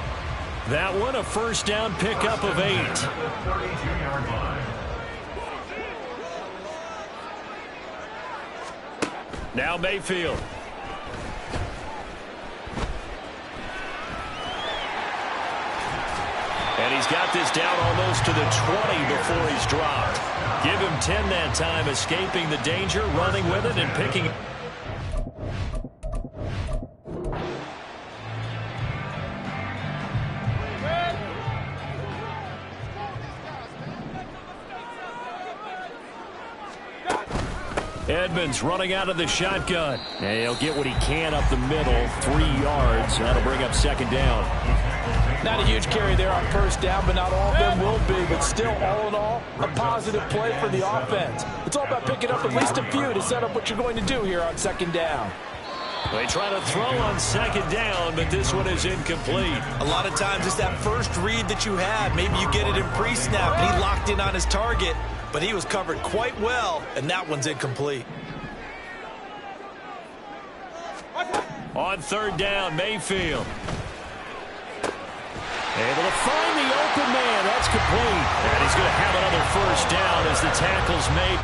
B: That one a first down pickup of 8.
F: 32-yard line.
B: Now Mayfield. And he's got this down almost to the 20 before he's dropped. Give him 10 that time, escaping the danger, running with it, and picking. Edmonds running out of the shotgun. And he'll get what he can up the middle, 3 yards. That'll bring up second down.
D: Not a huge carry there on first down, but not all of them will be. But still, all in all, a positive play for the offense. It's all about picking up at least a few to set up what you're going to do here on second down.
B: They try to throw on second down, but this one is incomplete.
C: A lot of times it's that first read that you have. Maybe you get it in pre-snap, and he locked in on his target, but he was covered quite well, and that one's incomplete.
B: On third down, Mayfield. Able to find the open man. That's complete. And he's going to have another first down as the tackle's made.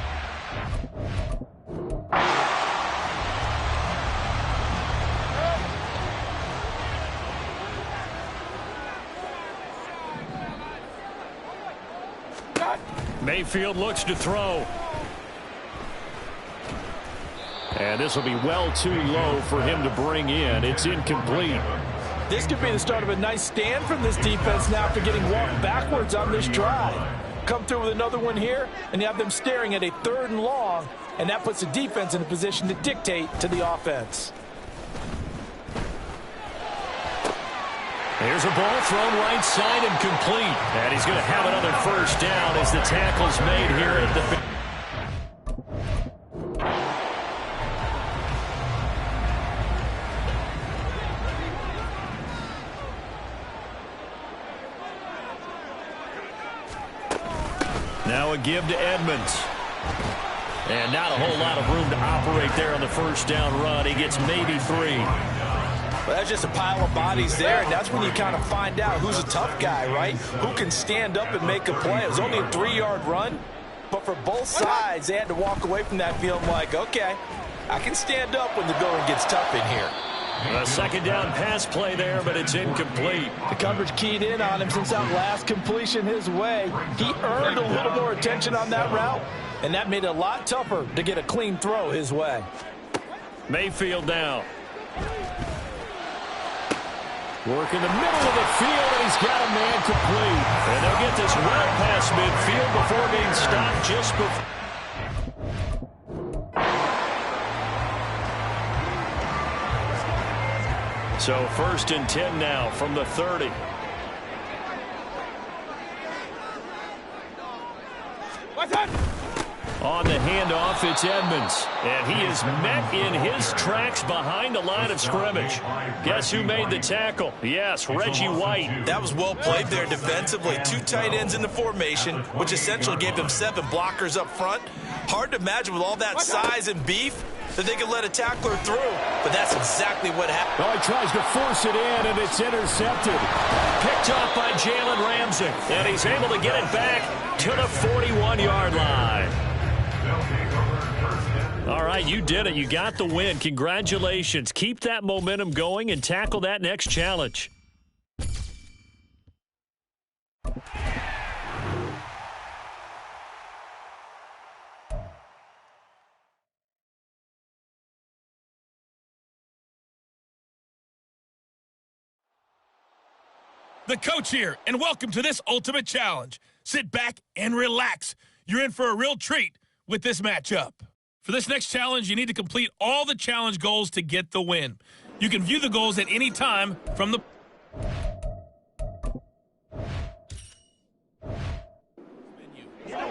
B: Mayfield looks to throw. And this will be well too low for him to bring in. It's incomplete.
D: This could be the start of a nice stand from this defense now after getting walked backwards on this drive. Come through with another one here, and you have them staring at a 3rd and long, and that puts the defense in a position to dictate to the offense.
B: Here's a ball thrown right side and complete. And he's going to have another first down as the tackle's made here at the... Now a give to Edmonds. And not a whole lot of room to operate there on the first down run. He gets maybe 3.
D: Well, that's just a pile of bodies there, and that's when you kind of find out who's a tough guy, right? Who can stand up and make a play. It was only a 3-yard run, but for both sides, they had to walk away from that feeling like, okay, I can stand up when the going gets tough in here.
B: A second down pass play there, but it's incomplete.
D: The coverage keyed in on him since that last completion his way. He earned a little more attention on that route, and that made it a lot tougher to get a clean throw his way.
B: Mayfield now. Work in the middle of the field, and he's got a man complete. And they'll get this well past midfield before being stopped just before. So 1st and 10 now from the 30. On the handoff, it's Edmonds. And he is met in his tracks behind the line of scrimmage. Guess who made the tackle? Yes, Reggie White.
C: That was well played there defensively. 2 tight ends in the formation, which essentially gave them 7 blockers up front. Hard to imagine with all that size and beef that they could let a tackler through, but that's exactly what happened.
B: Oh, he tries to force it in, and it's intercepted. Picked off by Jalen Ramsey, and he's able to get it back to the 41-yard line. All right, you did it. You got the win. Congratulations. Keep that momentum going and tackle that next challenge.
A: The coach here, and welcome to this ultimate challenge. Sit back and relax. You're in for a real treat with this matchup. For this next challenge, you need to complete all the challenge goals to get the win. You can view the goals at any time from the...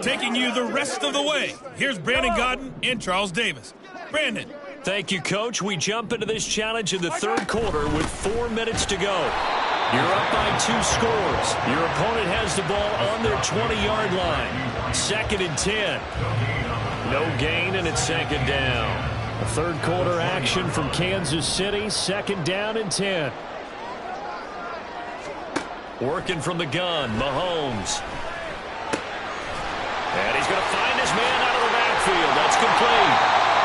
A: Taking you the rest of the way, here's Brandon Godden and Charles Davis. Brandon.
B: Thank you, Coach. We jump into this challenge in the 3rd quarter with 4 minutes to go. You're up by 2 scores. Your opponent has the ball on their 20-yard line. 2nd and 10. No gain, and it's 2nd down. A 3rd quarter action from Kansas City. 2nd down and 10. Working from the gun, Mahomes. And he's going to find his man out of the backfield. That's complete.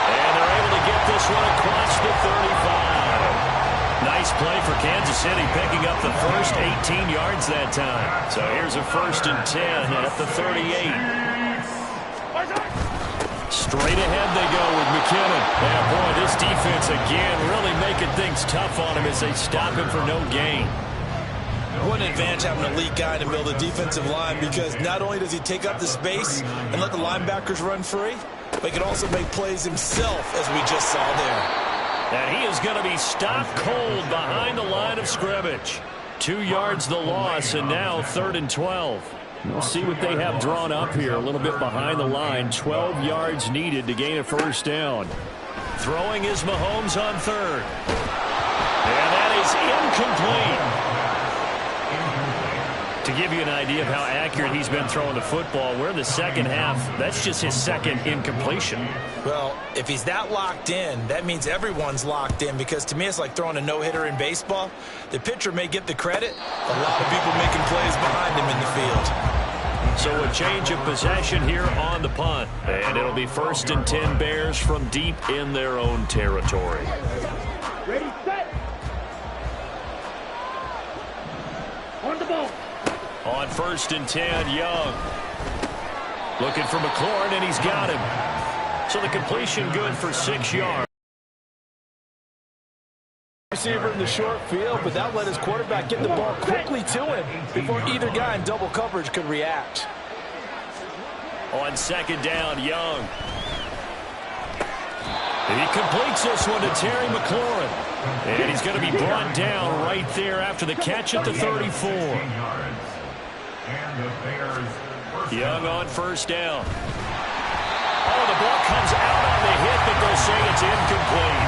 B: And they're able to get this one across the 35. Nice play for Kansas City, picking up the first 18 yards that time. So here's a 1st and 10 at the 38. Straight ahead they go with McKinnon. And boy, this defense again really making things tough on him as they stop him for no gain.
C: What an advantage having an elite guy in the middle of the defensive line, because not only does he take up the space and let the linebackers run free, but he can also make plays himself, as we just saw there.
B: And he is going to be stopped cold behind the line of scrimmage. 2 yards the loss, and now 3rd and 12. We'll see what they have drawn up here a little bit behind the line. 12 yards needed to gain a 1st down. Throwing is Mahomes on 3rd. And that is incomplete. To give you an idea of how accurate he's been throwing the football, we're in the 2nd half. That's just his 2nd incompletion.
C: Well, if he's that locked in, that means everyone's locked in, because to me it's like throwing a no-hitter in baseball. The pitcher may get the credit, a lot of people making plays behind him in the field.
B: So a change of possession here on the punt. And it'll be 1st and 10 Bears from deep in their own territory.
E: Ready, set. On the ball.
B: On 1st and 10, Young. Looking for McLaurin, and he's got him. So the completion good for 6 yards.
D: Receiver in the short field, but that let his quarterback get the ball quickly to him before either guy in double coverage could react.
B: On 2nd down, Young. He completes this one to Terry McLaurin. And he's going to be brought down right there after the catch at the 34. Young on 1st down. Oh, the ball comes out on the hit, but they'll say it's incomplete.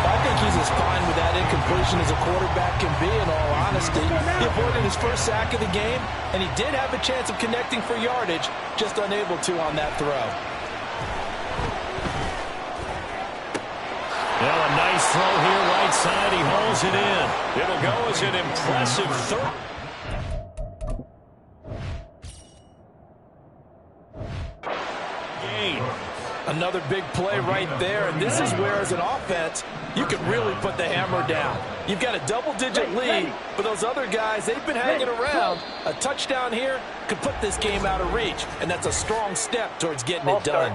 D: I think he's as fine with that incompletion as a quarterback can be, in all honesty. He avoided his 1st sack of the game, and he did have a chance of connecting for yardage, just unable to on that throw.
B: Well, a nice throw here right side. He hauls it in. It'll go as an impressive third.
D: Another big play right there, and this is where, as an offense, you can really put the hammer down. You've got a double-digit lead, but those other guys, they've been hanging around. A touchdown here could put this game out of reach, and that's a strong step towards getting it done.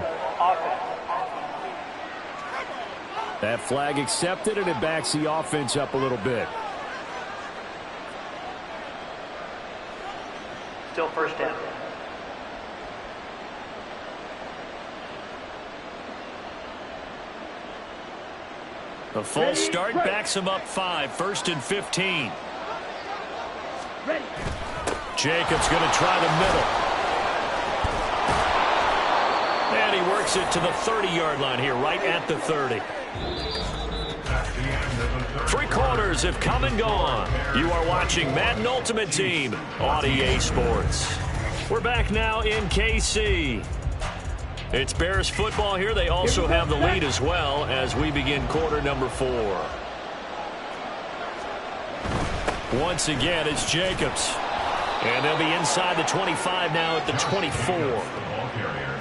B: That flag accepted, and it backs the offense up a little bit.
E: Still first down.
B: A false start backs him up 5, 1st and 15.
E: Ready.
B: Jacobs going to try the middle. And he works it to the 30-yard line here, right at the 30. 3 quarters have come and gone. You are watching Madden Ultimate Team on EA Sports. We're back now in KC. It's Bears football here. They also have the lead as well as we begin quarter number 4. Once again, it's Jacobs. And they'll be inside the 25 now at the 24.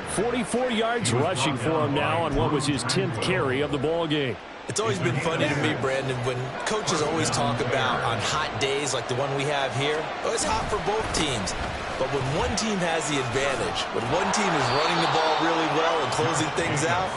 B: 44 yards rushing for him now on what was his 10th carry of the ball game.
C: It's always been funny to me, Brandon, when coaches always talk about on hot days like the one we have here. Oh, it's hot for both teams. But when one team has the advantage, when one team is running the ball really well and closing things out,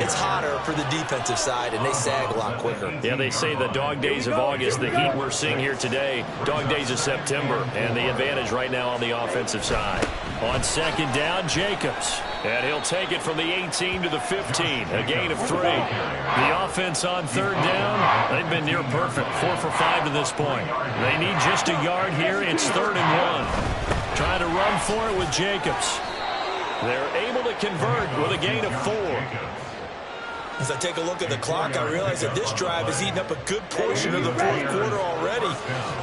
C: it's hotter for the defensive side, and they sag a lot quicker.
B: Yeah, they say the dog days of August, the heat we're seeing here today, dog days of September, and the advantage right now on the offensive side. On second down, Jacobs. And he'll take it from the 18 to the 15, a gain of 3. The offense on third down, they've been near perfect, 4 for 5 to this point. They need just a yard here. It's 3rd and 1. Trying to run for it with Jacobs. They're able to convert with a gain of 4.
C: As I take a look at the clock, I realize that this drive has eaten up a good portion of the fourth quarter already.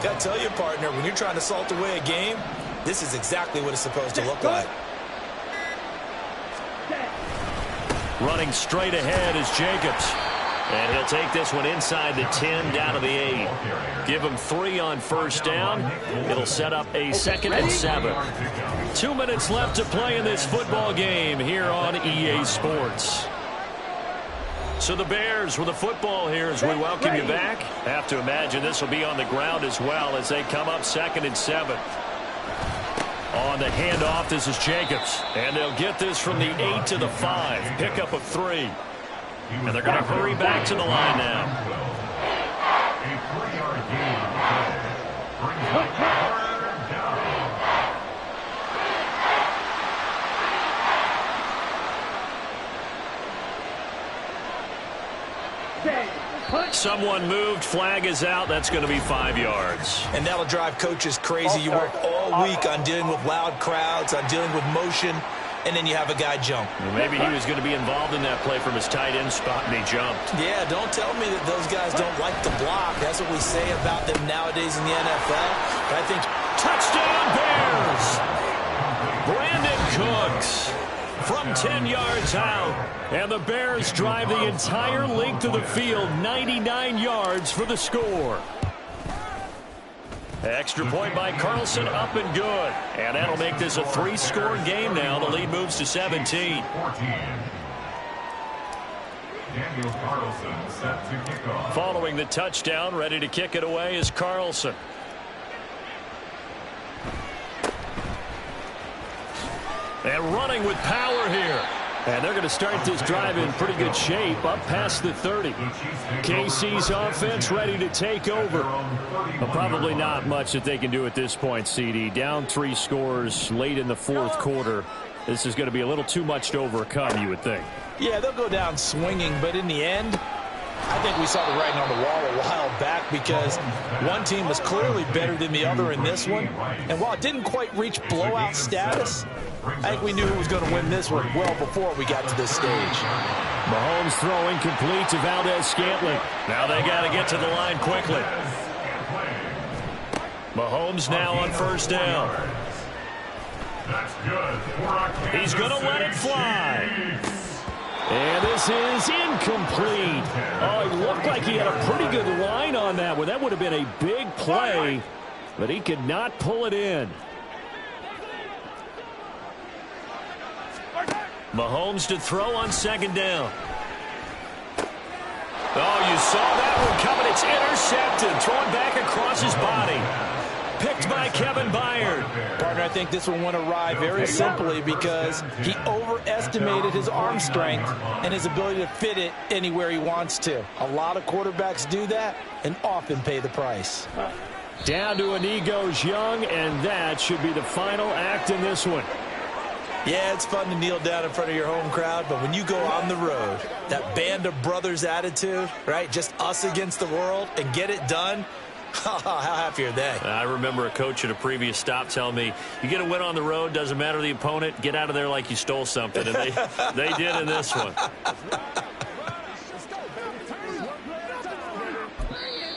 C: Got to tell you, partner, when you're trying to salt away a game, this is exactly what it's supposed to look like.
B: Running straight ahead is Jacobs. And he'll take this one inside the 10 down to the 8. Give him 3 on first down. It'll set up a 2nd and 7. 2 minutes left to play in this football game here on EA Sports. So the Bears with the football here as we welcome you back. Have to imagine this will be on the ground as well as they come up 2nd and 7. On the handoff, this is Jacobs. And they'll get this from the 8 to the 5. Pickup of 3. And they're going to hurry back to the line now.
F: A 3-yard gain. Brings up 3rd down.
B: Someone moved. Flag is out. That's going to be 5 yards.
C: And that'll drive coaches crazy. You work all week on dealing with loud crowds, on dealing with motion, and then you have a guy jump.
B: Well, maybe he was going to be involved in that play from his tight end spot, and he jumped.
C: Yeah, don't tell me that those guys don't like to block. That's what we say about them nowadays in the NFL. But I think
B: touchdown Bears! Brandon Cooks from 10 yards out. And the Bears drive the entire length of the field, 99 yards for the score. Extra point by Carlson, up and good. And that'll make this a 3-score game now. The lead moves to 17.
F: 14. Daniel Carlson set to kick off.
B: Following the touchdown, ready to kick it away is Carlson. And running with power here. And they're going to start this drive in pretty good shape, up past the 30. KC's offense ready to take over. But probably not much that they can do at this point, CD. Down 3 scores late in the fourth quarter. This is going to be a little too much to overcome, you would think.
D: Yeah, they'll go down swinging, but in the end, I think we saw the writing on the wall a while back because one team was clearly better than the other in this one. And while it didn't quite reach blowout status, I think we knew who was going to win this one well before we got to this stage.
B: Mahomes throwing complete to Valdez-Scantling. Now they got to get to the line quickly. Mahomes now on first down.
F: That's good.
B: He's going to let it fly. And this is incomplete. Oh, he looked like he had a pretty good line on that one. That would have been a big play, but he could not pull it in. Mahomes to throw on second down. Oh, you saw that one coming. It's intercepted. Thrown back across his body. Picked by Kevin Byard.
D: Partner, I think this one went awry very simply because he overestimated his arm strength and his ability to fit it anywhere he wants to. A lot of quarterbacks do that and often pay the price.
B: Down to a knee goes Young, and that should be the final act in this one.
C: Yeah, it's fun to kneel down in front of your home crowd, but when you go on the road, that band of brothers attitude, right, just us against the world, and get it done, how happy are they?
B: I remember a coach at a previous stop telling me, you get a win on the road, doesn't matter the opponent, get out of there like you stole something. And they did in this one.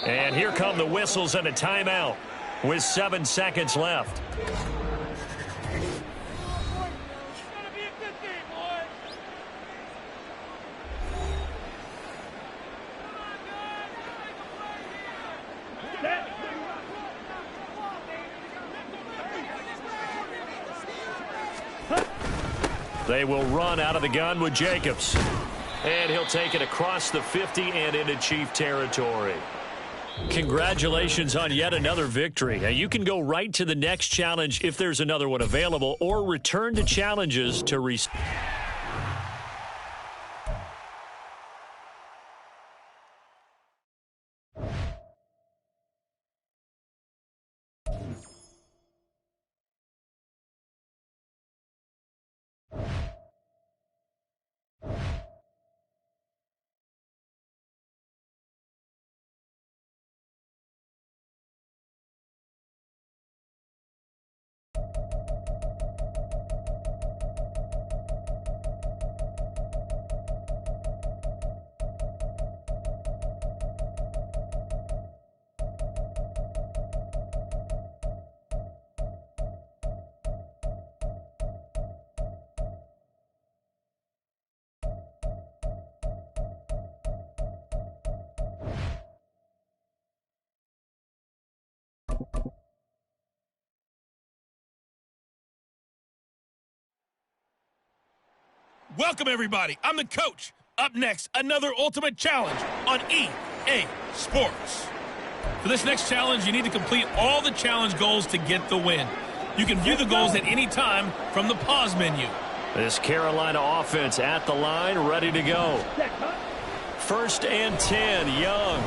B: And here come the whistles and a timeout with 7 seconds left. They will run out of the gun with Jacobs. And he'll take it across the 50 and into Chief territory. Congratulations on yet another victory. Now, you can go right to the next challenge if there's another one available, or return to challenges to
A: Welcome, everybody. I'm the coach. Up next, another Ultimate Challenge on EA Sports. For this next challenge, you need to complete all the challenge goals to get the win. You can view the goals at any time from the pause menu.
B: This Carolina offense at the line, ready to go. 1st and 10, Young.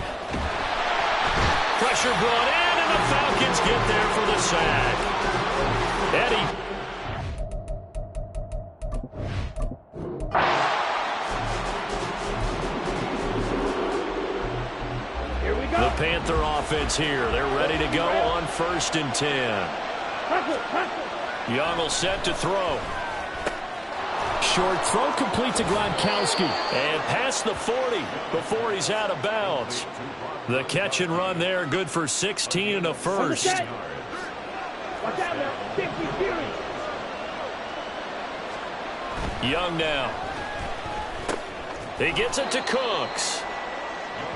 B: Pressure brought in, and the Falcons get there for the sack. Eddie. The Panther offense here. They're ready to go on 1st and 10. Young will set to throw. Short throw complete to Gronkowski. And past the 40 before he's out of bounds. The catch and run there, good for 16 and a first. Young now. He gets it to Cooks.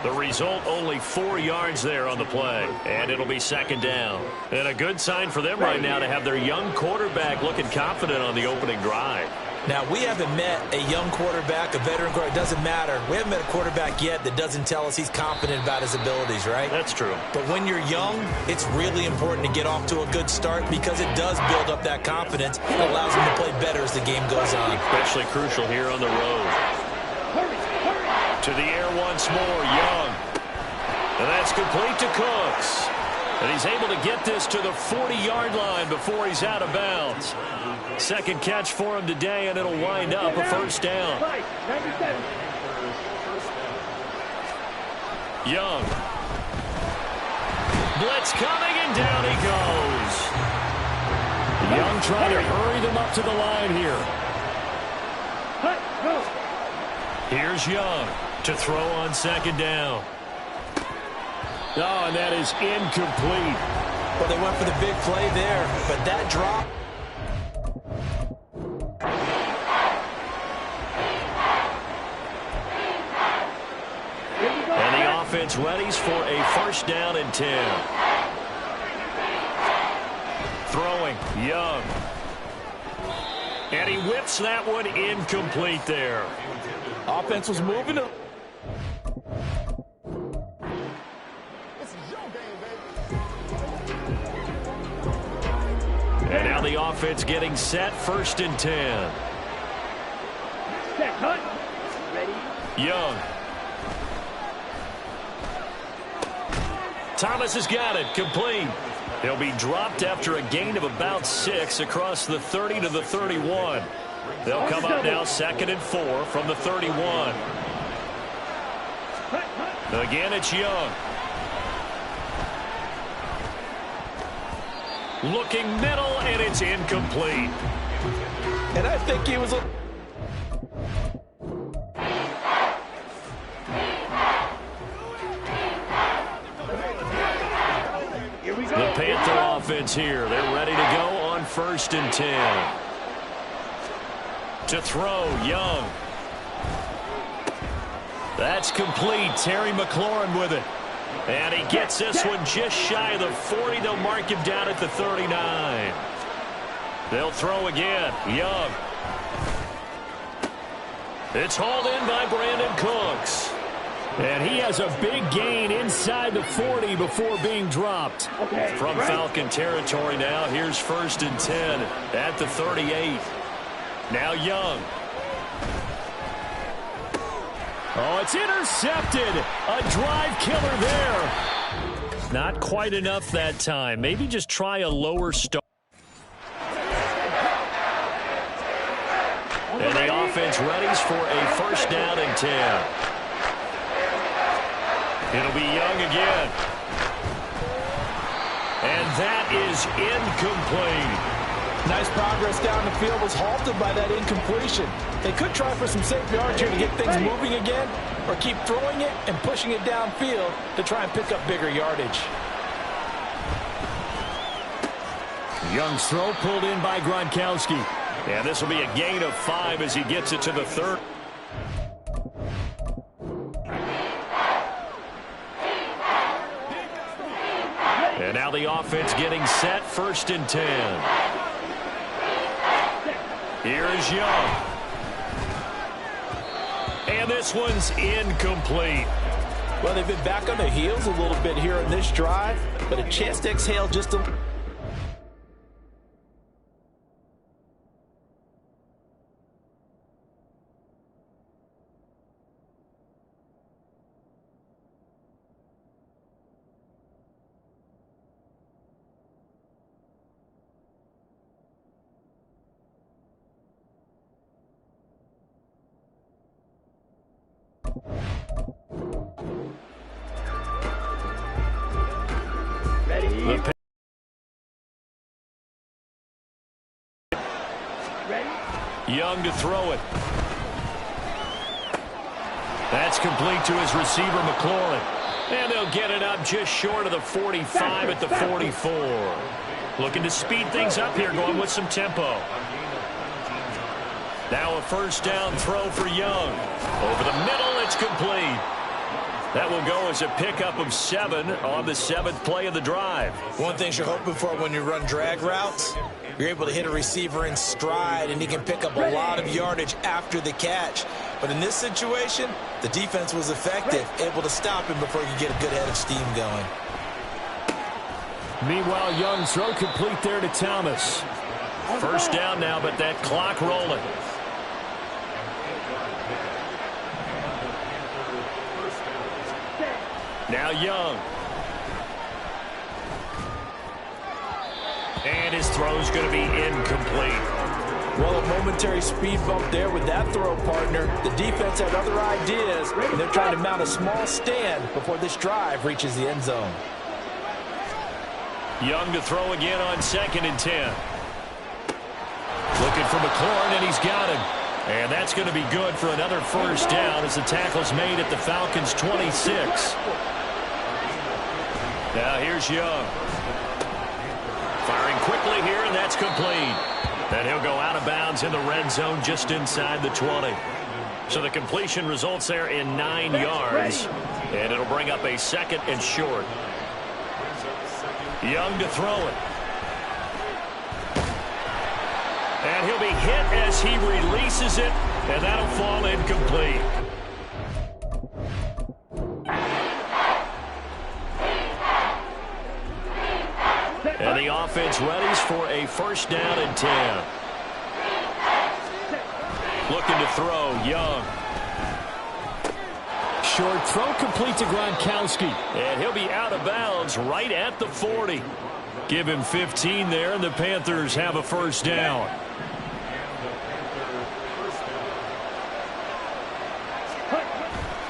B: The result, only 4 yards there on the play. And it'll be 2nd down. And a good sign for them right now to have their young quarterback looking confident on the opening drive.
C: Now, we haven't met a young quarterback, a veteran quarterback. It doesn't matter. We haven't met a quarterback yet that doesn't tell us he's confident about his abilities, right?
B: That's true.
C: But when you're young, it's really important to get off to a good start because it does build up that confidence. It allows him to play better as the game goes on.
B: Especially crucial here on the road. To the air once more, Young. And that's complete to Cooks. And he's able to get this to the 40-yard line before he's out of bounds. Second catch for him today, and it'll wind up a 1st down. Young. Blitz coming, and down he goes. Young trying to hurry them up to the line here. Here's Young to throw on 2nd down. Oh, and that is incomplete.
C: Well, they went for the big play there, but that drop.
B: And the offense readies for a 1st down and 10. Throwing, Young. And he whips that one incomplete there.
D: Offense was moving.
B: And now the offense getting set, 1st and 10.
E: Set, cut. Ready.
B: Young. Thomas has got it, complete. He'll be dropped after a gain of about 6 across the 30 to the 31. They'll come up now 2nd and 4 from the 31. Again, it's Young. Looking middle, and it's incomplete.
D: And I think he was a...
B: The Panther offense here. They're ready to go on 1st and 10. To throw, Young. That's complete. Terry McLaurin with it. And he gets this one just shy of the 40. They'll mark him down at the 39. They'll throw again. Young. It's hauled in by Brandon Cooks. And he has a big gain inside the 40 before being dropped. From Falcon territory now, here's 1st and 10 at the 38. Now Young. Oh, it's intercepted. A drive killer there. Not quite enough that time. Maybe just try a lower start. And the offense readies for a 1st down and 10. It'll be Young again. And that is incomplete.
D: Nice progress down the field, was halted by that incompletion. They could try for some safe yards here to get things moving again, or keep throwing it and pushing it downfield to try and pick up bigger yardage.
B: Young's throw pulled in by Gronkowski. And this will be a gain of 5 as he gets it to the 3rd. And now the offense getting set, 1st and 10. Here is Young. And this one's incomplete.
D: Well, they've been back on their heels a little bit here in this drive, but a chance to exhale just a...
B: Young to throw it. That's complete to his receiver, McLaurin. And they'll get it up just short of the 45 at the 44. Looking to speed things up here, going with some tempo. Now a 1st down throw for Young. Over the middle, it's complete. That will go as a pickup of 7 on the 7th play of the drive.
C: One thing you're hoping for when you run drag routes, you're able to hit a receiver in stride, and he can pick up a lot of yardage after the catch. But in this situation, the defense was effective, able to stop him before he could get a good head of steam going.
B: Meanwhile, Young's throw complete there to Thomas. 1st down now, but that clock rolling. Now Young. And his throw's going to be incomplete.
D: Well, a momentary speed bump there with that throw, partner. The defense had other ideas, and they're trying to mount a small stand before this drive reaches the end zone.
B: Young to throw again on 2nd and 10. Looking for McLaurin, and he's got him. And that's going to be good for another 1st down as the tackle's made at the Falcons' 26. Now here's Young. Firing quickly here, and that's complete. And he'll go out of bounds in the red zone just inside the 20. So the completion results there in 9 yards. And it'll bring up a 2nd and short. Young to throw it. And he'll be hit as he releases it, and that'll fall incomplete. And the offense readies for a first down and 10. Looking to throw, Young.
G: Short throw complete to Gronkowski.
B: And he'll be out of bounds right at the 40. Give him 15 there, and the Panthers have a first down.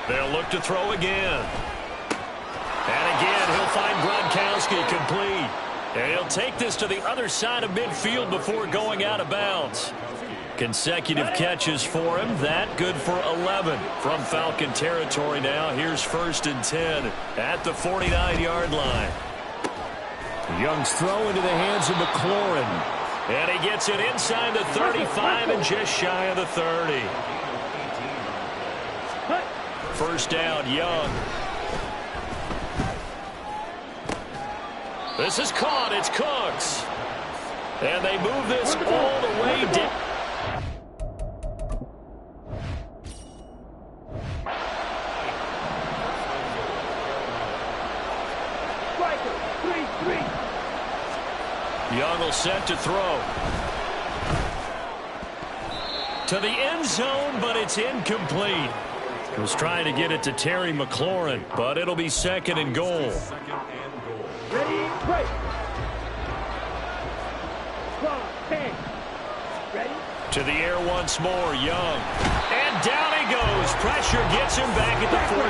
B: They'll look to throw again. And again, he'll find Gronkowski complete. And he'll take this to the other side of midfield before going out of bounds. Consecutive catches for him. That good for 11 from Falcon territory now. Here's first and 10 at the 49-yard line.
G: Young's throw into the hands of McLaurin.
B: And he gets it inside the 35 and just shy of the 30. First down, Young. This is caught. It's Cooks. And they move this all the way down. Young will set to throw. To the end zone, but it's incomplete. Was trying to get it to Terry McLaurin, but it'll be second and goal.
E: Ready, break. Ready?
B: To the air once more, Young. And down he goes. Pressure gets him back at the 14.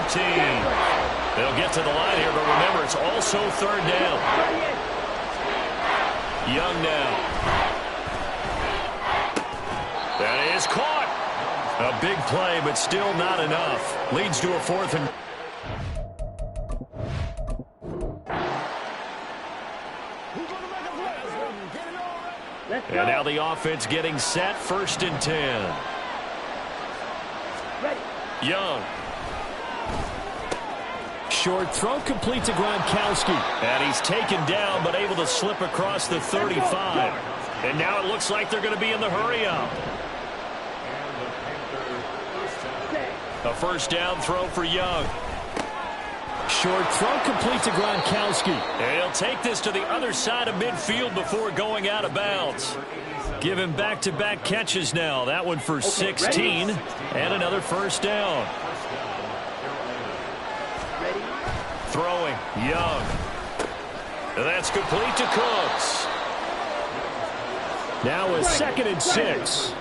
B: They'll get to the line here, but remember, it's also third down. Young now. That is caught. A big play, but still not enough. Leads to a fourth and... And now the offense getting set, first and 10. Young.
G: Short throw complete to Gronkowski.
B: And he's taken down, but able to slip across the 35. And now it looks like they're going to be in the hurry-up. A first down throw for Young.
G: Short throw complete to Gronkowski.
B: And he'll take this to the other side of midfield before going out of bounds. Give him back-to-back catches now. That one for 16. And another first down. Throwing, Young. And that's complete to Cooks.
G: Now a second and 6.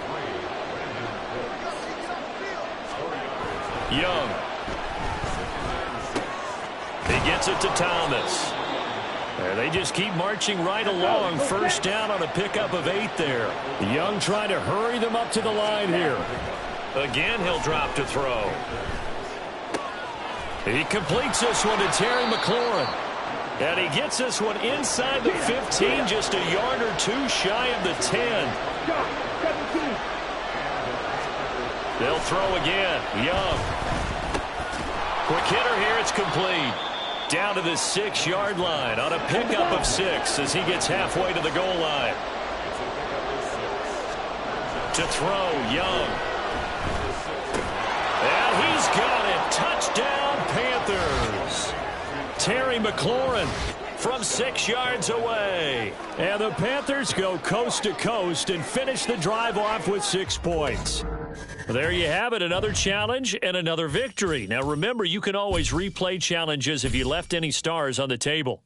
B: Young. He gets it to Thomas. And they just keep marching right along. First down on a pickup of 8 there.
G: Young trying to hurry them up to the line here.
B: Again, he'll drop to throw. He completes this one to Terry McLaurin. And he gets this one inside the 15, just a yard or two shy of the 10. They'll throw again. Young. Quick hitter here. It's complete. Down to the 6-yard line on a pickup of 6 as he gets halfway to the goal line. To throw, Young. And he's got it. Touchdown, Panthers. Terry McLaurin from 6 yards away.
G: And the Panthers go coast to coast and finish the drive off with 6 points.
B: There you have it, another challenge and another victory. Now remember, you can always replay challenges if you left any stars on the table.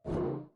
E: go.